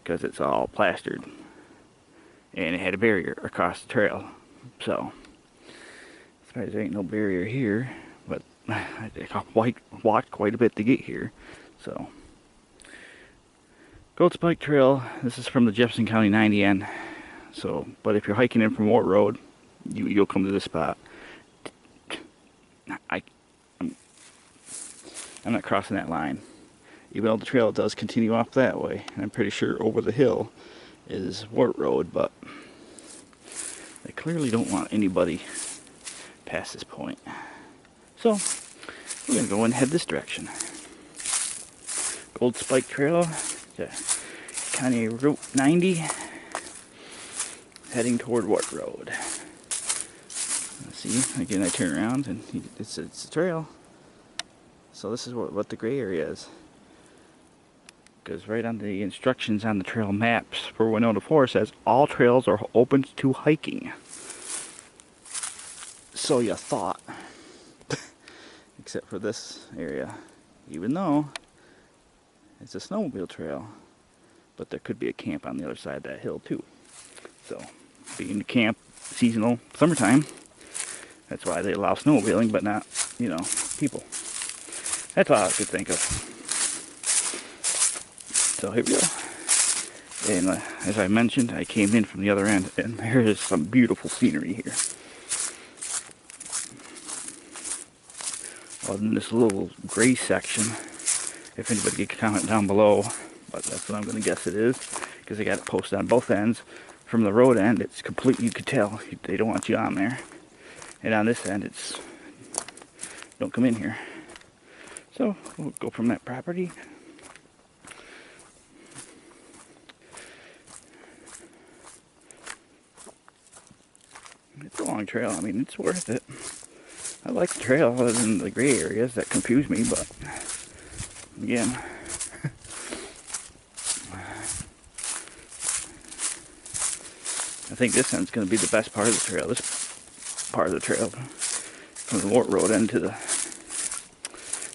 because it's all plastered, and it had a barrier across the trail. So as far as there ain't no barrier here, but I walked quite a bit to get here. So Gold Spike Trail, this is from the Jefferson County 90 end. So, but if you're hiking in from Wart Road, you'll come to this spot. I'm not crossing that line, even though the trail does continue off that way, and I'm pretty sure over the hill is Wart Road, but they clearly don't want anybody past this point. So we're going to go and head this direction. Gold Spike Trail, County Route 90, heading toward Wart Road. Let's see, again I turn around and it's a trail. So this is what the gray area is. Because right on the instructions on the trail maps for Winona 4 says all trails are open to hiking. So you thought. Except for this area. Even though it's a snowmobile trail. But there could be a camp on the other side of that hill too. So being a camp, seasonal, summertime, that's why they allow snowmobiling but not, you know, people. That's all I could think of. So here we go. And as I mentioned, I came in from the other end, and there is some beautiful scenery here. Other than this little gray section, if anybody could comment down below, but that's what I'm going to guess it is, because they got it posted on both ends. From the road end, it's completely, you could tell, they don't want you on there. And on this end, it's, don't come in here. So we'll go from that property. It's a long trail. I mean, it's worth it. I like the trail other than the gray areas that confuse me, but again, think this end's going to be the best part of the trail. This part of the trail from the Wart Road into the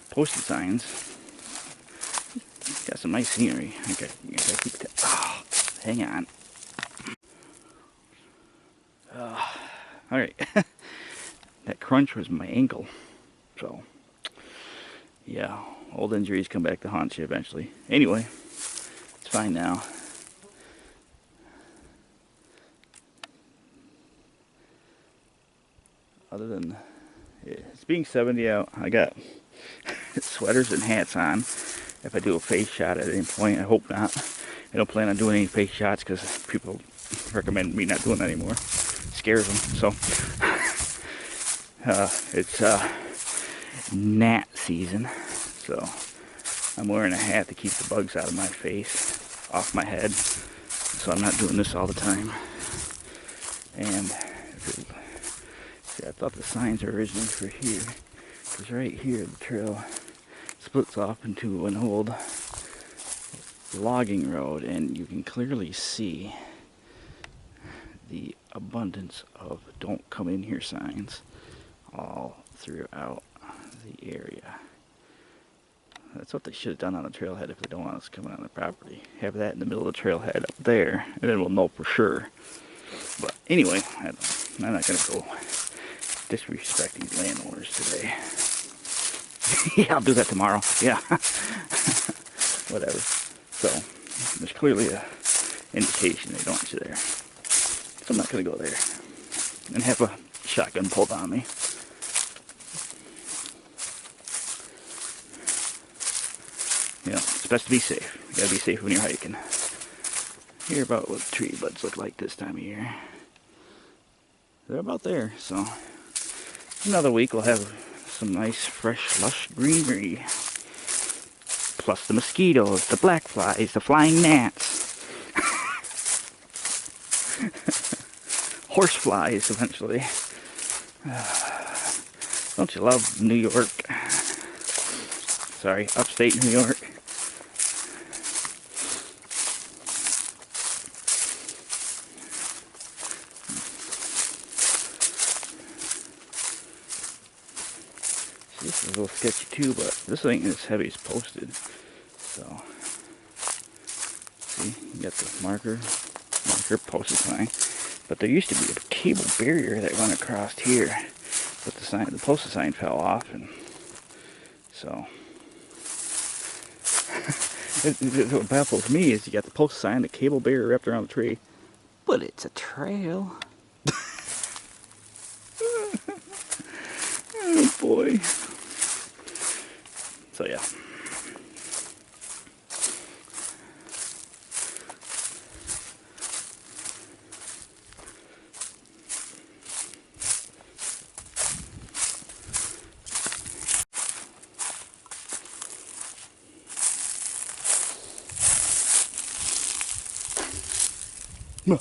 posted signs. Got some nice scenery. I gotta keep it. Oh, hang on. Alright. That crunch was my ankle. So, yeah, old injuries come back to haunt you eventually. Anyway, it's fine now. Other than it's being 70 out, I got sweaters and hats on. If I do a face shot at any point, I hope not. I don't plan on doing any face shots because people recommend me not doing that anymore. It scares them. So it's gnat season, so I'm wearing a hat to keep the bugs out of my face, off my head. So I'm not doing this all the time. And see, I thought the signs were originally for here, because right here the trail splits off into an old logging road, and you can clearly see the abundance of "don't come in here" signs all throughout the area. That's what they should have done on the trailhead if they don't want us coming on the property. Have that in the middle of the trailhead up there, and then we'll know for sure. But anyway, I'm not going to go disrespect these landowners today. Yeah, I'll do that tomorrow. Yeah. Whatever. So, there's clearly a indication they don't want you there. So I'm not going to go there and have a shotgun pulled on me. You know, it's best to be safe. You gotta be safe when you're hiking. Hear about what tree buds look like this time of year. They're about there, so another week we'll have some nice, fresh, lush greenery. Plus the mosquitoes, the black flies, the flying gnats. Horse flies, eventually. Don't you love New York? Sorry, upstate New York. This is a little sketchy too, but this ain't as heavy as posted. So, see, you got the marker posted sign. But there used to be a cable barrier that went across here, but the posted sign fell off, and so what baffles me is you got the posted sign, the cable barrier wrapped around the tree, but it's a trail. Oh boy. So yeah. No.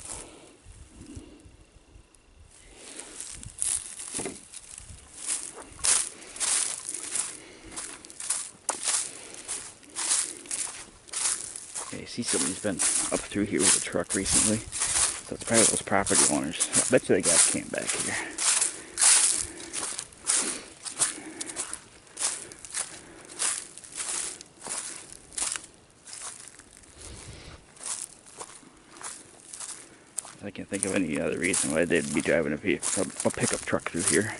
Okay, see, somebody's been up through here with a truck recently. So it's probably those property owners. I bet you they got camp back here. I can't think of any other reason why they'd be driving a pickup truck through here.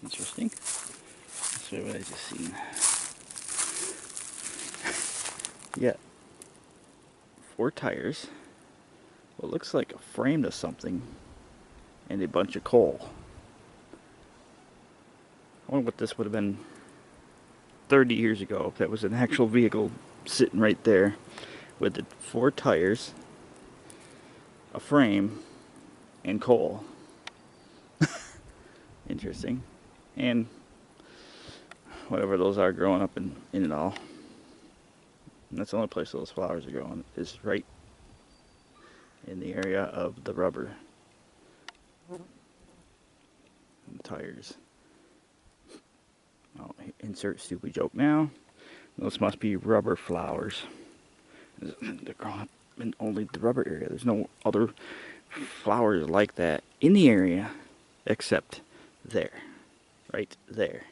Interesting. That's what I just seen. Yeah, 4 tires, What looks like a frame to something and a bunch of coal. I wonder what this would have been 30 years ago if that was an actual vehicle sitting right there with the 4 tires, a frame, and coal. Interesting. And whatever those are growing up in it all. And that's the only place those flowers are growing, is right in the area of the rubber and the tires. I'll insert stupid joke now. Those must be rubber flowers. They're growing up in only the rubber area. There's no other flowers like that in the area except there. Right there.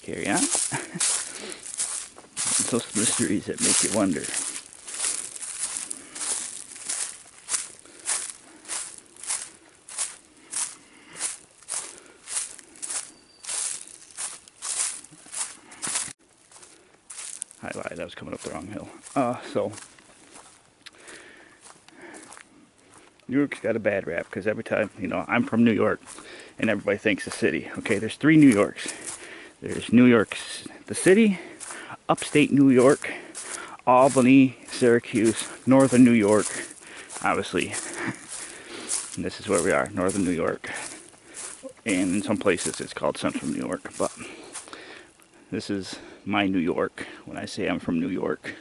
Carry on. Those mysteries that make you wonder. I lied, I was coming up the wrong hill. So New York's got a bad rap because every time, I'm from New York and everybody thinks the city. Okay, there's 3 New Yorks. There's New York, the city, upstate New York, Albany, Syracuse, northern New York, obviously. And this is where we are, northern New York. And in some places it's called central New York, but this is my New York when I say I'm from New York.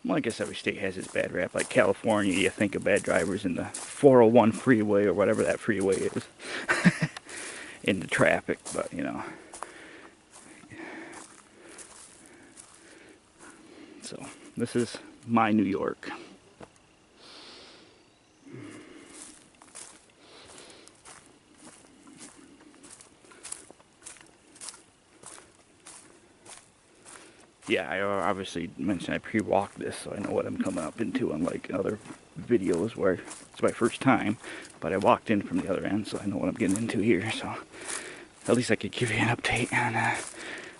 Well, I guess every state has its bad rap. Like California, you think of bad drivers in the 401 freeway or whatever that freeway is. In the traffic, but So, this is my New York. Yeah, I obviously mentioned I pre-walked this, so I know what I'm coming up into, unlike other videos where it's my first time. But I walked in from the other end, so I know what I'm getting into here. So at least I could give you an update on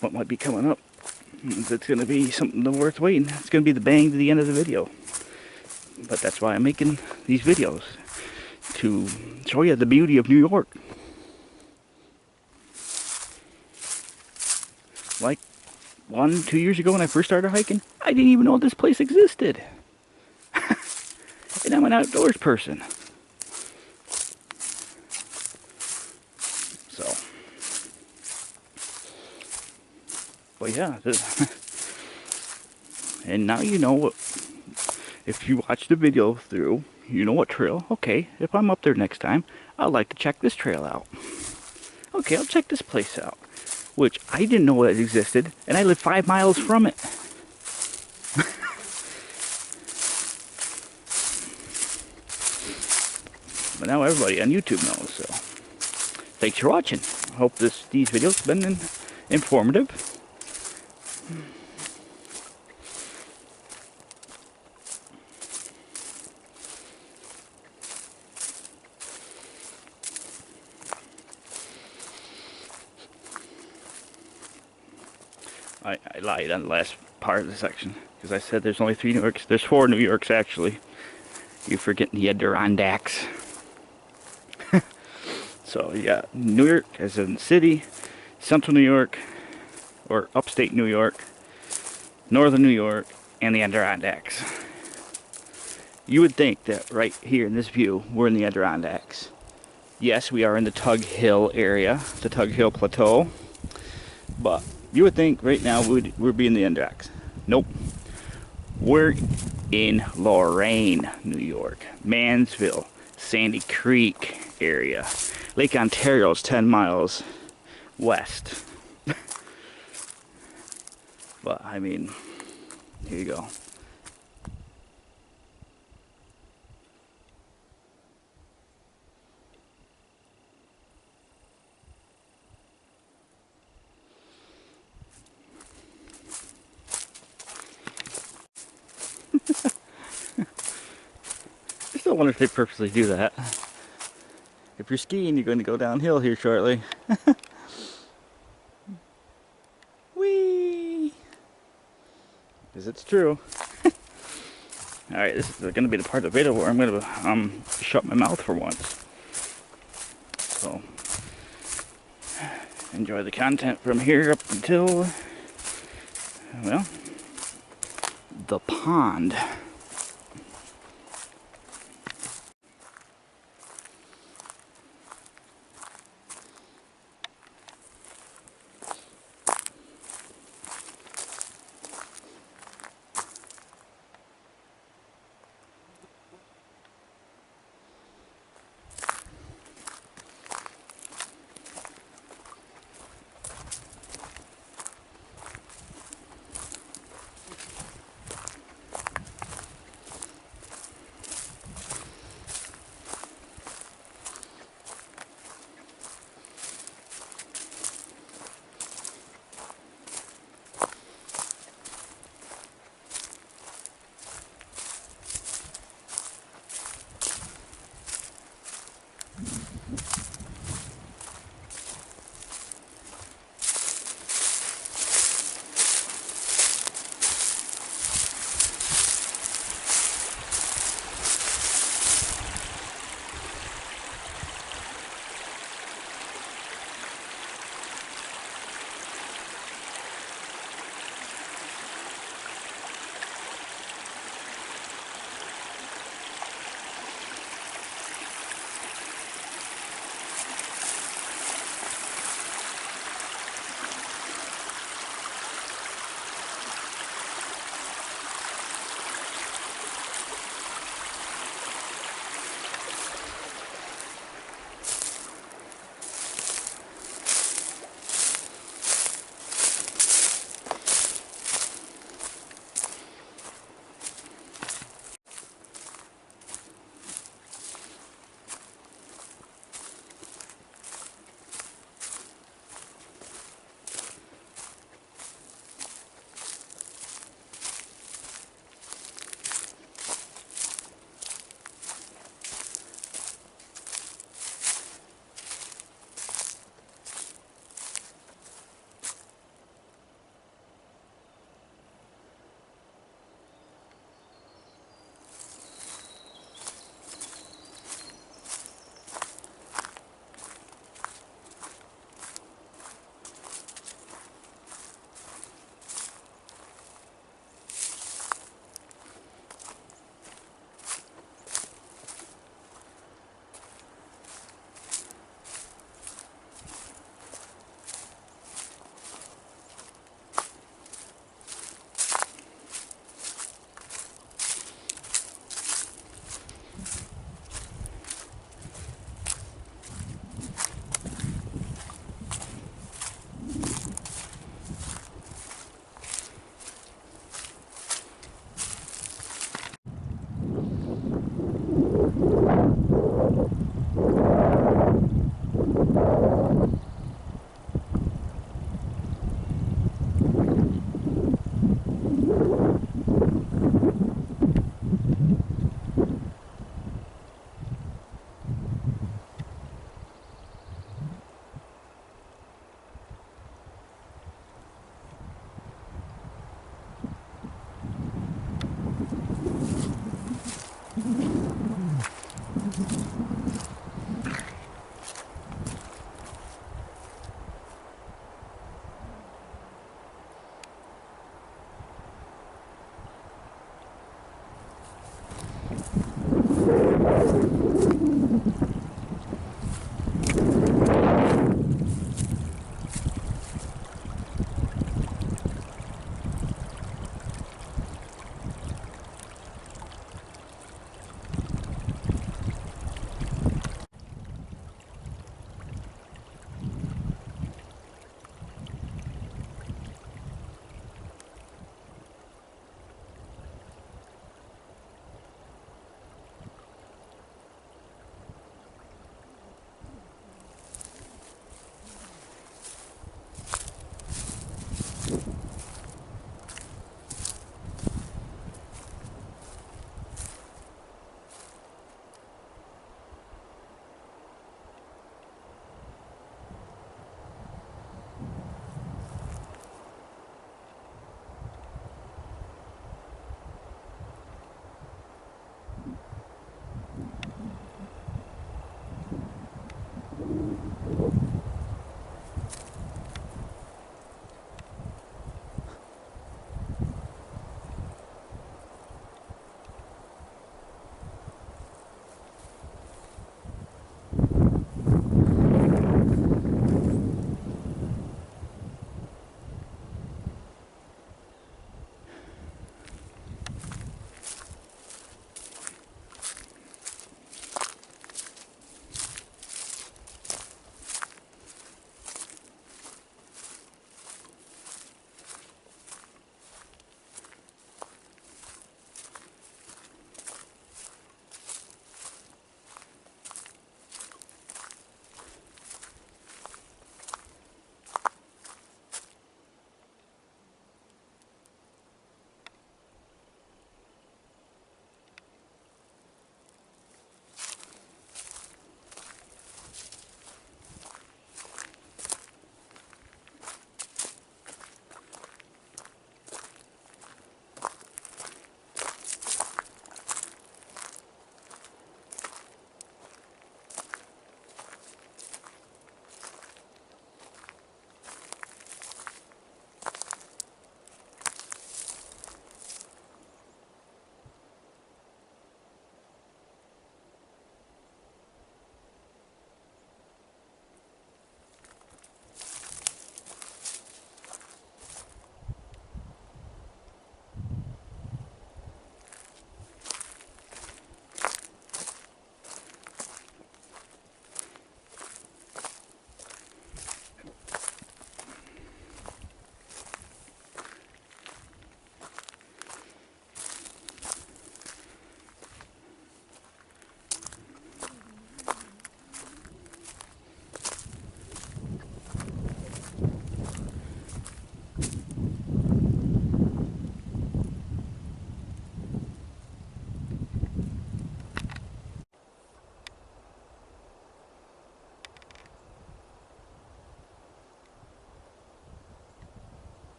what might be coming up. It's going to be something worth waiting. It's going to be the bang to the end of the video. But that's why I'm making these videos, to show you the beauty of New York. Like 2 years ago when I first started hiking, I didn't even know this place existed. And I'm an outdoors person. So, but yeah, and now you know what, if you watch the video through, you know what trail. Okay, if I'm up there next time, I'd like to check this trail out. Okay, I'll check this place out, which I didn't know that existed, and I live 5 miles from it. But now everybody on YouTube knows, so thanks for watching. I hope these videos have been informative. I lied on the last part of the section, because I said there's only 3 New Yorks. There's 4 New Yorks, actually. You're forgetting the Adirondacks. So, yeah, New York as in city, central New York, or upstate New York, northern New York, and the Adirondacks. You would think that right here in this view, we're in the Adirondacks. Yes, we are in the Tug Hill area, the Tug Hill Plateau, but you would think right now we're being the Adirondacks. Nope. We're in Lorain, New York, Mansville, Sandy Creek area. Lake Ontario is 10 miles west. But, I mean, here you go. still wonder if they purposely do that. If you're skiing, you're going to go downhill here shortly. Whee! Because it's true. Alright, this is going to be the part of the video where I'm going to shut my mouth for once. So, enjoy the content from here up until, well, the pond.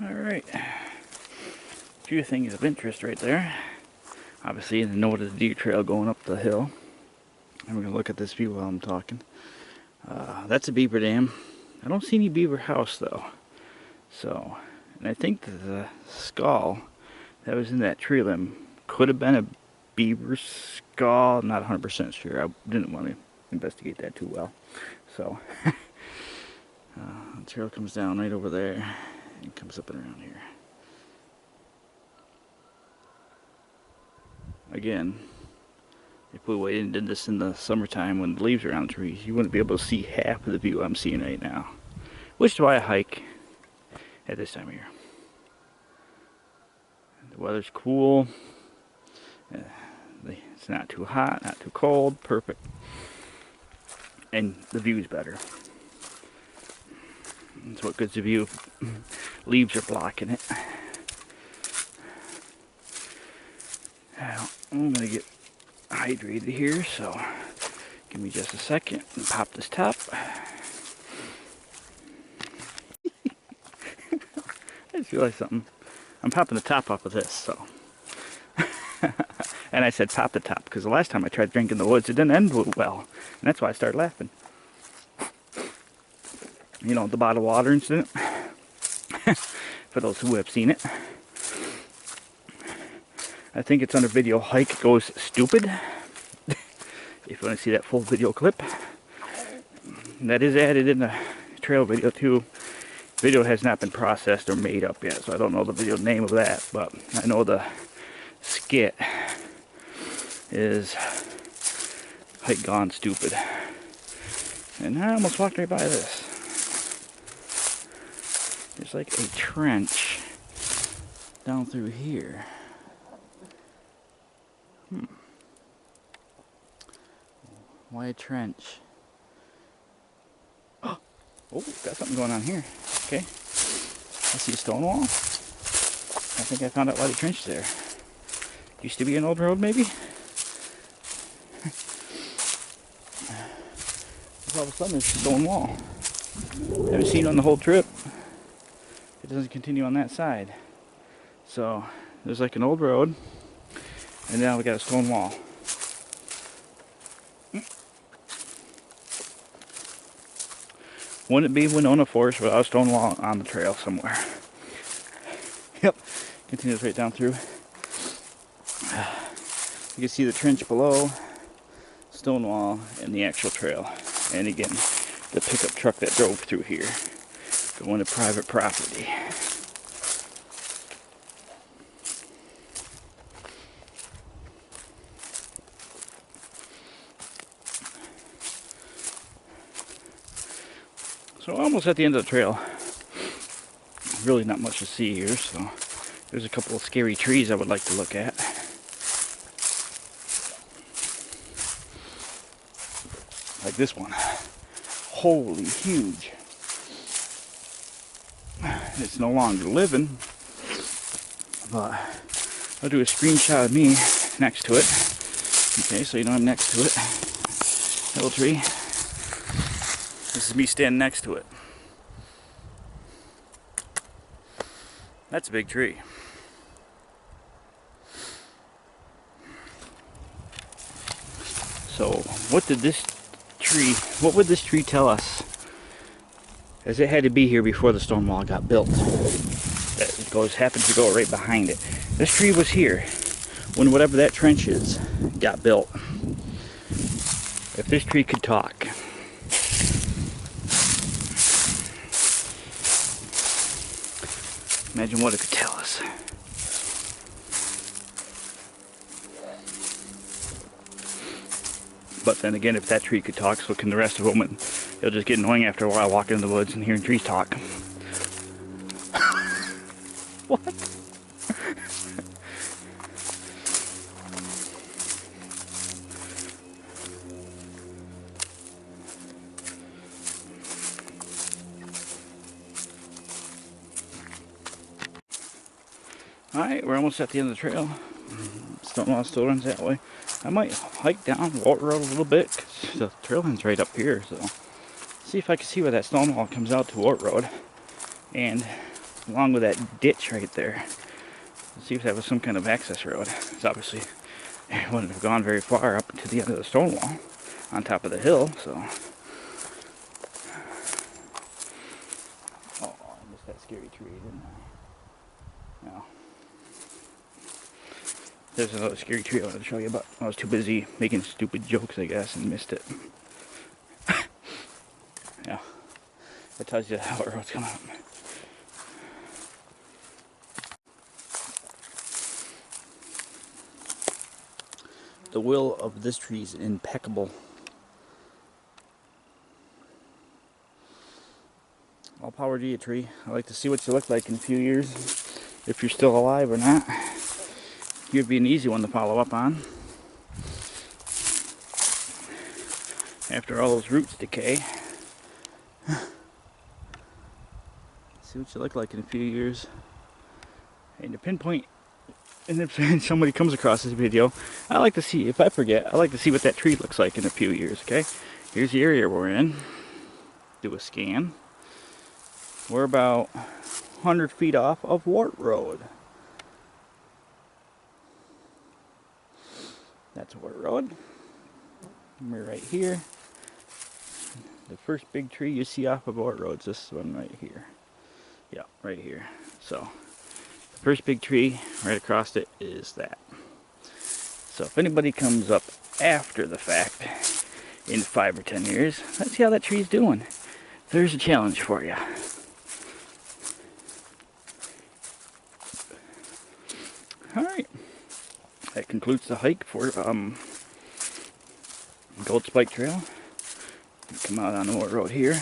Alright. A few things of interest right there. Obviously, you know the deer trail going up the hill. And we're going to look at this view while I'm talking. That's a beaver dam. I don't see any beaver house though. So, and I think the skull that was in that tree limb could have been a beaver skull. I'm not 100% sure. I didn't want to investigate that too well. So, the trail comes down right over there and comes up and around here. Again, if we waited and did this in the summertime when the leaves are on the trees, you wouldn't be able to see half of the view I'm seeing right now. Which is why I hike at this time of year. The weather's cool. It's not too hot, not too cold. Perfect. And the view's better. That's what gives the view. Leaves are blocking it. Now, I'm going to get hydrated here, so give me just a second and pop this top. I just realized something. I'm popping the top off of this, so. And I said pop the top because the last time I tried drinking the woods, it didn't end well. And that's why I started laughing. You know, the bottled water incident. For those who have seen it. I think it's under video hike goes stupid. If you want to see that full video clip. And that is added in the trail video too. Video has not been processed or made up yet, so I don't know the video name of that, but I know the skit is hike gone stupid. And I almost walked right by this. There's like a trench down through here. Why a trench? Oh, got something going on here. Okay. I see a stone wall. I think I found out why the trench is there. Used to be an old road, maybe? All of a sudden there's a stone wall. Haven't seen it on the whole trip. It doesn't continue on that side. So, there's like an old road, and now we got a stone wall. Wouldn't it be Winona Forest without a stone wall on the trail somewhere? Yep, continues right down through. You can see the trench below, stone wall, and the actual trail. And again, the pickup truck that drove through here, going to private property. So almost at the end of the trail. Really not much to see here, so there's a couple of scary trees I would like to look at. Like this one. Holy huge. It's no longer living, but I'll do a screenshot of me next to it. Okay, so you know I'm next to it. Little tree. This is me standing next to it. That's a big tree. So, what would this tree tell us? As it had to be here before the stone wall got built. That happens to go right behind it. This tree was here when whatever that trench is got built. If this tree could talk. Imagine what it could tell us. But then again, if that tree could talk, so can the rest of them, and it'll just get annoying after a while walking in the woods and hearing trees talk. What? Alright, we're almost at the end of the trail. Stone wall still runs that way. I might hike down Wart Road a little bit, because the trail ends right up here, so see if I can see where that stone wall comes out to Wart Road. And along with that ditch right there, let's see if that was some kind of access road. It's obviously, it wouldn't have gone very far up to the end of the stone wall on top of the hill, so. Oh, I missed that scary tree, didn't I? No. There's another scary tree I wanted to show you, but I was too busy making stupid jokes, I guess, and missed it. Yeah, that tells you how the road's coming up. The will of this tree is impeccable. All power to you, tree. I'd like to see what you look like in a few years, if you're still alive or not. You'd be an easy one to follow up on. After all those roots decay. See what you look like in a few years. And to pinpoint, and if somebody comes across this video, I like to see, if I forget, I like to see what that tree looks like in a few years, okay? Here's the area we're in. Do a scan. We're about 100 feet off of Wart Road. That's Wart Road. And we're right here. The first big tree you see off of Wart Road is this one right here. Yeah, right here. So, the first big tree right across it is that. So if anybody comes up after the fact, in 5 or 10 years, let's see how that tree's doing. There's a challenge for you. Alright. That concludes the hike for Gold Spike Trail. Come out on the Wart Road here.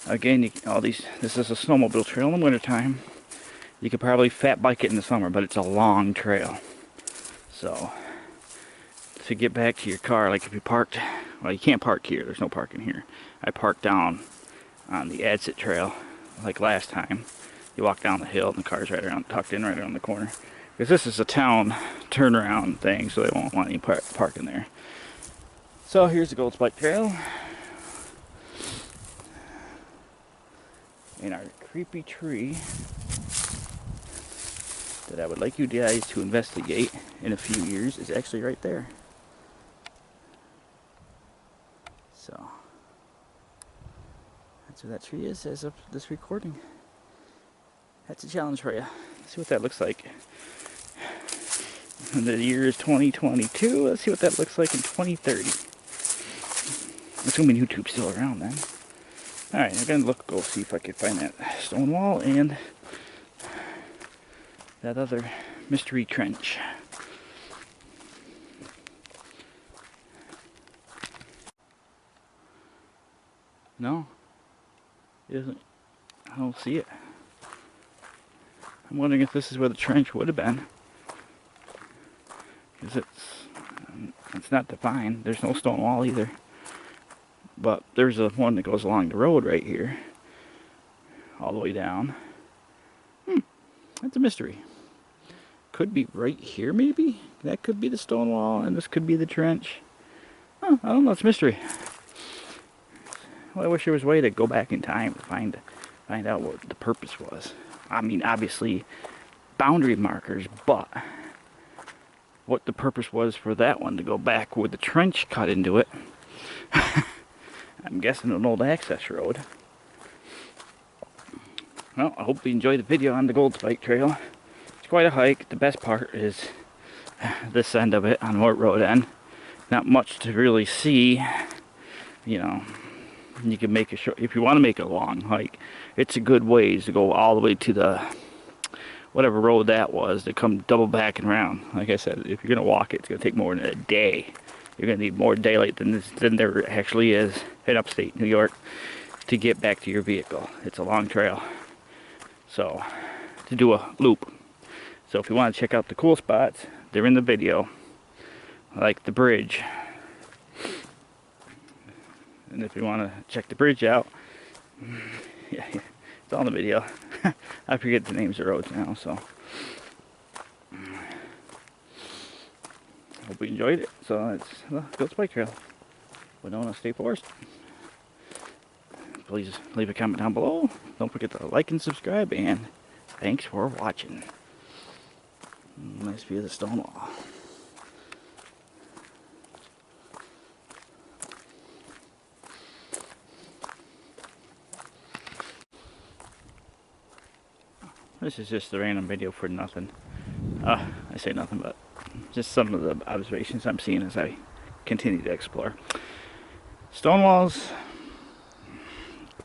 Again, this is a snowmobile trail in the wintertime. You could probably fat bike it in the summer, but it's a long trail. So, to get back to your car, like if you parked, well, you can't park here, there's no parking here. I parked down on the Adsit Trail, like last time. You walk down the hill and the car's right around, tucked in right around the corner. Because this is a town turnaround thing, so they won't want any parking there. So here's the Gold Spike Trail. And our creepy tree that I would like you guys to investigate in a few years is actually right there. So, that's where that tree is as of this recording. That's a challenge for you. Let's see what that looks like. The year is 2022. Let's see what that looks like in 2030. Assuming YouTube's still around then. Alright, I'm gonna go see if I can find that stone wall and that other mystery trench. No, it isn't. I don't see it. I'm wondering if this is where the trench would have been. Because it's not defined. There's no stone wall either. But there's a one that goes along the road right here. All the way down. That's a mystery. Could be right here maybe? That could be the stone wall and this could be the trench. I don't know, it's a mystery. Well, I wish there was a way to go back in time to find out what the purpose was. I mean, obviously, boundary markers, but what the purpose was for that one to go back with the trench cut into it. I'm guessing an old access road. Well, I hope you enjoyed the video on the Gold Spike Trail. It's quite a hike. The best part is this end of it on Wart Road end. Not much to really see. You know, you can make a short, if you want to make a long hike, it's a good ways to go all the way to the whatever road that was to come double back and around. Like I said, if you're gonna walk it, it's gonna take more than a day. You're gonna need more daylight than there actually is in upstate New York to get back to your vehicle. It's a long trail, so to do a loop. So if you want to check out the cool spots, they're in the video, like the bridge. And if you want to check the bridge out, yeah, it's all in the video. I forget the names of roads now, so. Hope you enjoyed it. So it's Gold Spike Trail, Winona State Forest. please leave a comment down below. Don't forget to like and subscribe, and thanks for watching. Nice view of the stone wall. This is just a random video for nothing. I say nothing, but just some of the observations I'm seeing as I continue to explore. Stone walls,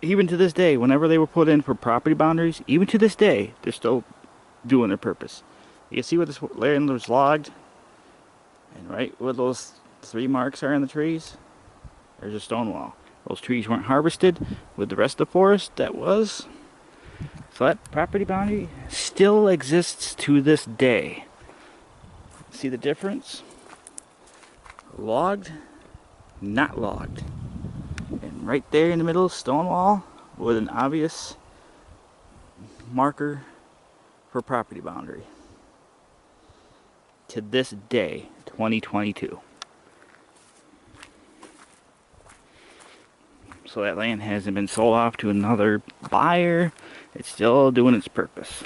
even to this day, whenever they were put in for property boundaries, even to this day, they're still doing their purpose. You can see where this land was logged, and right where those 3 marks are in the trees, there's a stone wall. Those trees weren't harvested with the rest of the forest that was. So that property boundary still exists to this day. See the difference? Logged, not logged. And right there in the middle, stone wall with an obvious marker for property boundary. To this day, 2022. So that land hasn't been sold off to another buyer. It's still doing its purpose.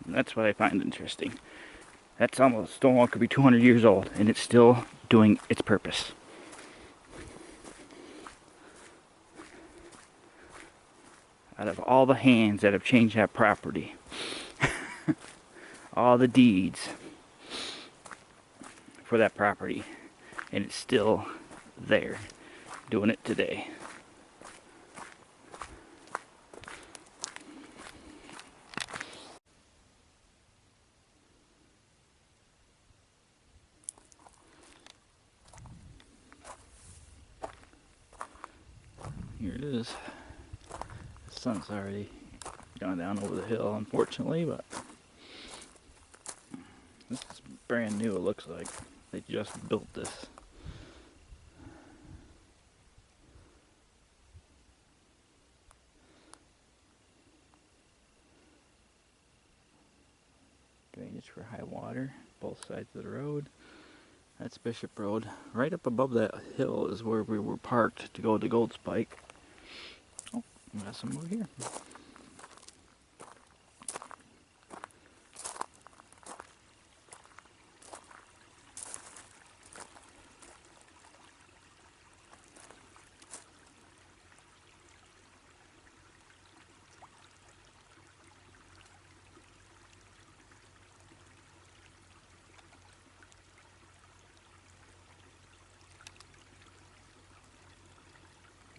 And that's what I find interesting. That's almost, stone wall could be 200 years old and it's still doing its purpose. Out of all the hands that have changed that property, all the deeds for that property, and it's still there, doing it today. Here it is. The sun's already gone down over the hill, unfortunately, but this is brand new, it looks like. They just built this. Drainage for high water, both sides of the road. That's Bishop Road. Right up above that hill is where we were parked to go to Gold Spike. Oh, we got some more here.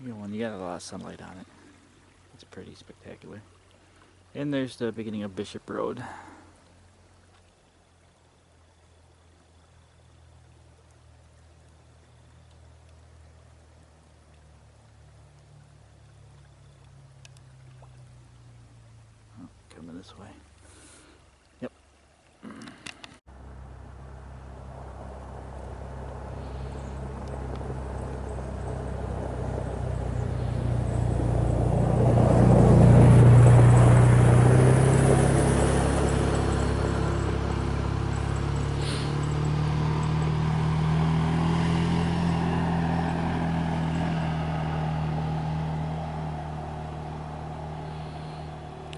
When you got a lot of sunlight on it, it's pretty spectacular. And there's the beginning of Bishop Road. Oh, coming this way. Yep.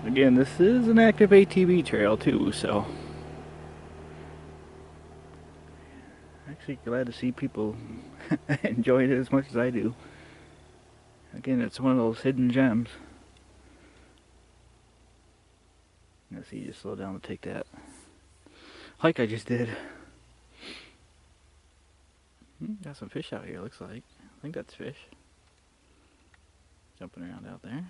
Again, this is an active ATV trail too, so actually glad to see people enjoy it as much as I do. Again, it's one of those hidden gems. Let's see, just slow down to take that hike I just did. Got some fish out here, looks like. I think that's fish. Jumping around out there.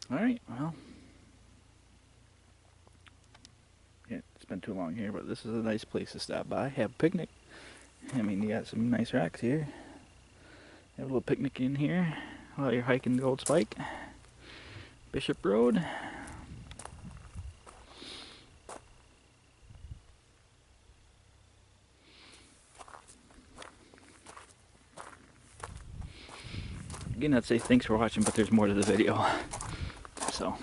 Alright, well. Yeah, it's been too long here, but this is a nice place to stop by. Have a picnic. I mean, you got some nice rocks here. Have a little picnic in here while you're hiking the Gold Spike. Bishop Road. Again, I'd say thanks for watching, but there's more to the video. So.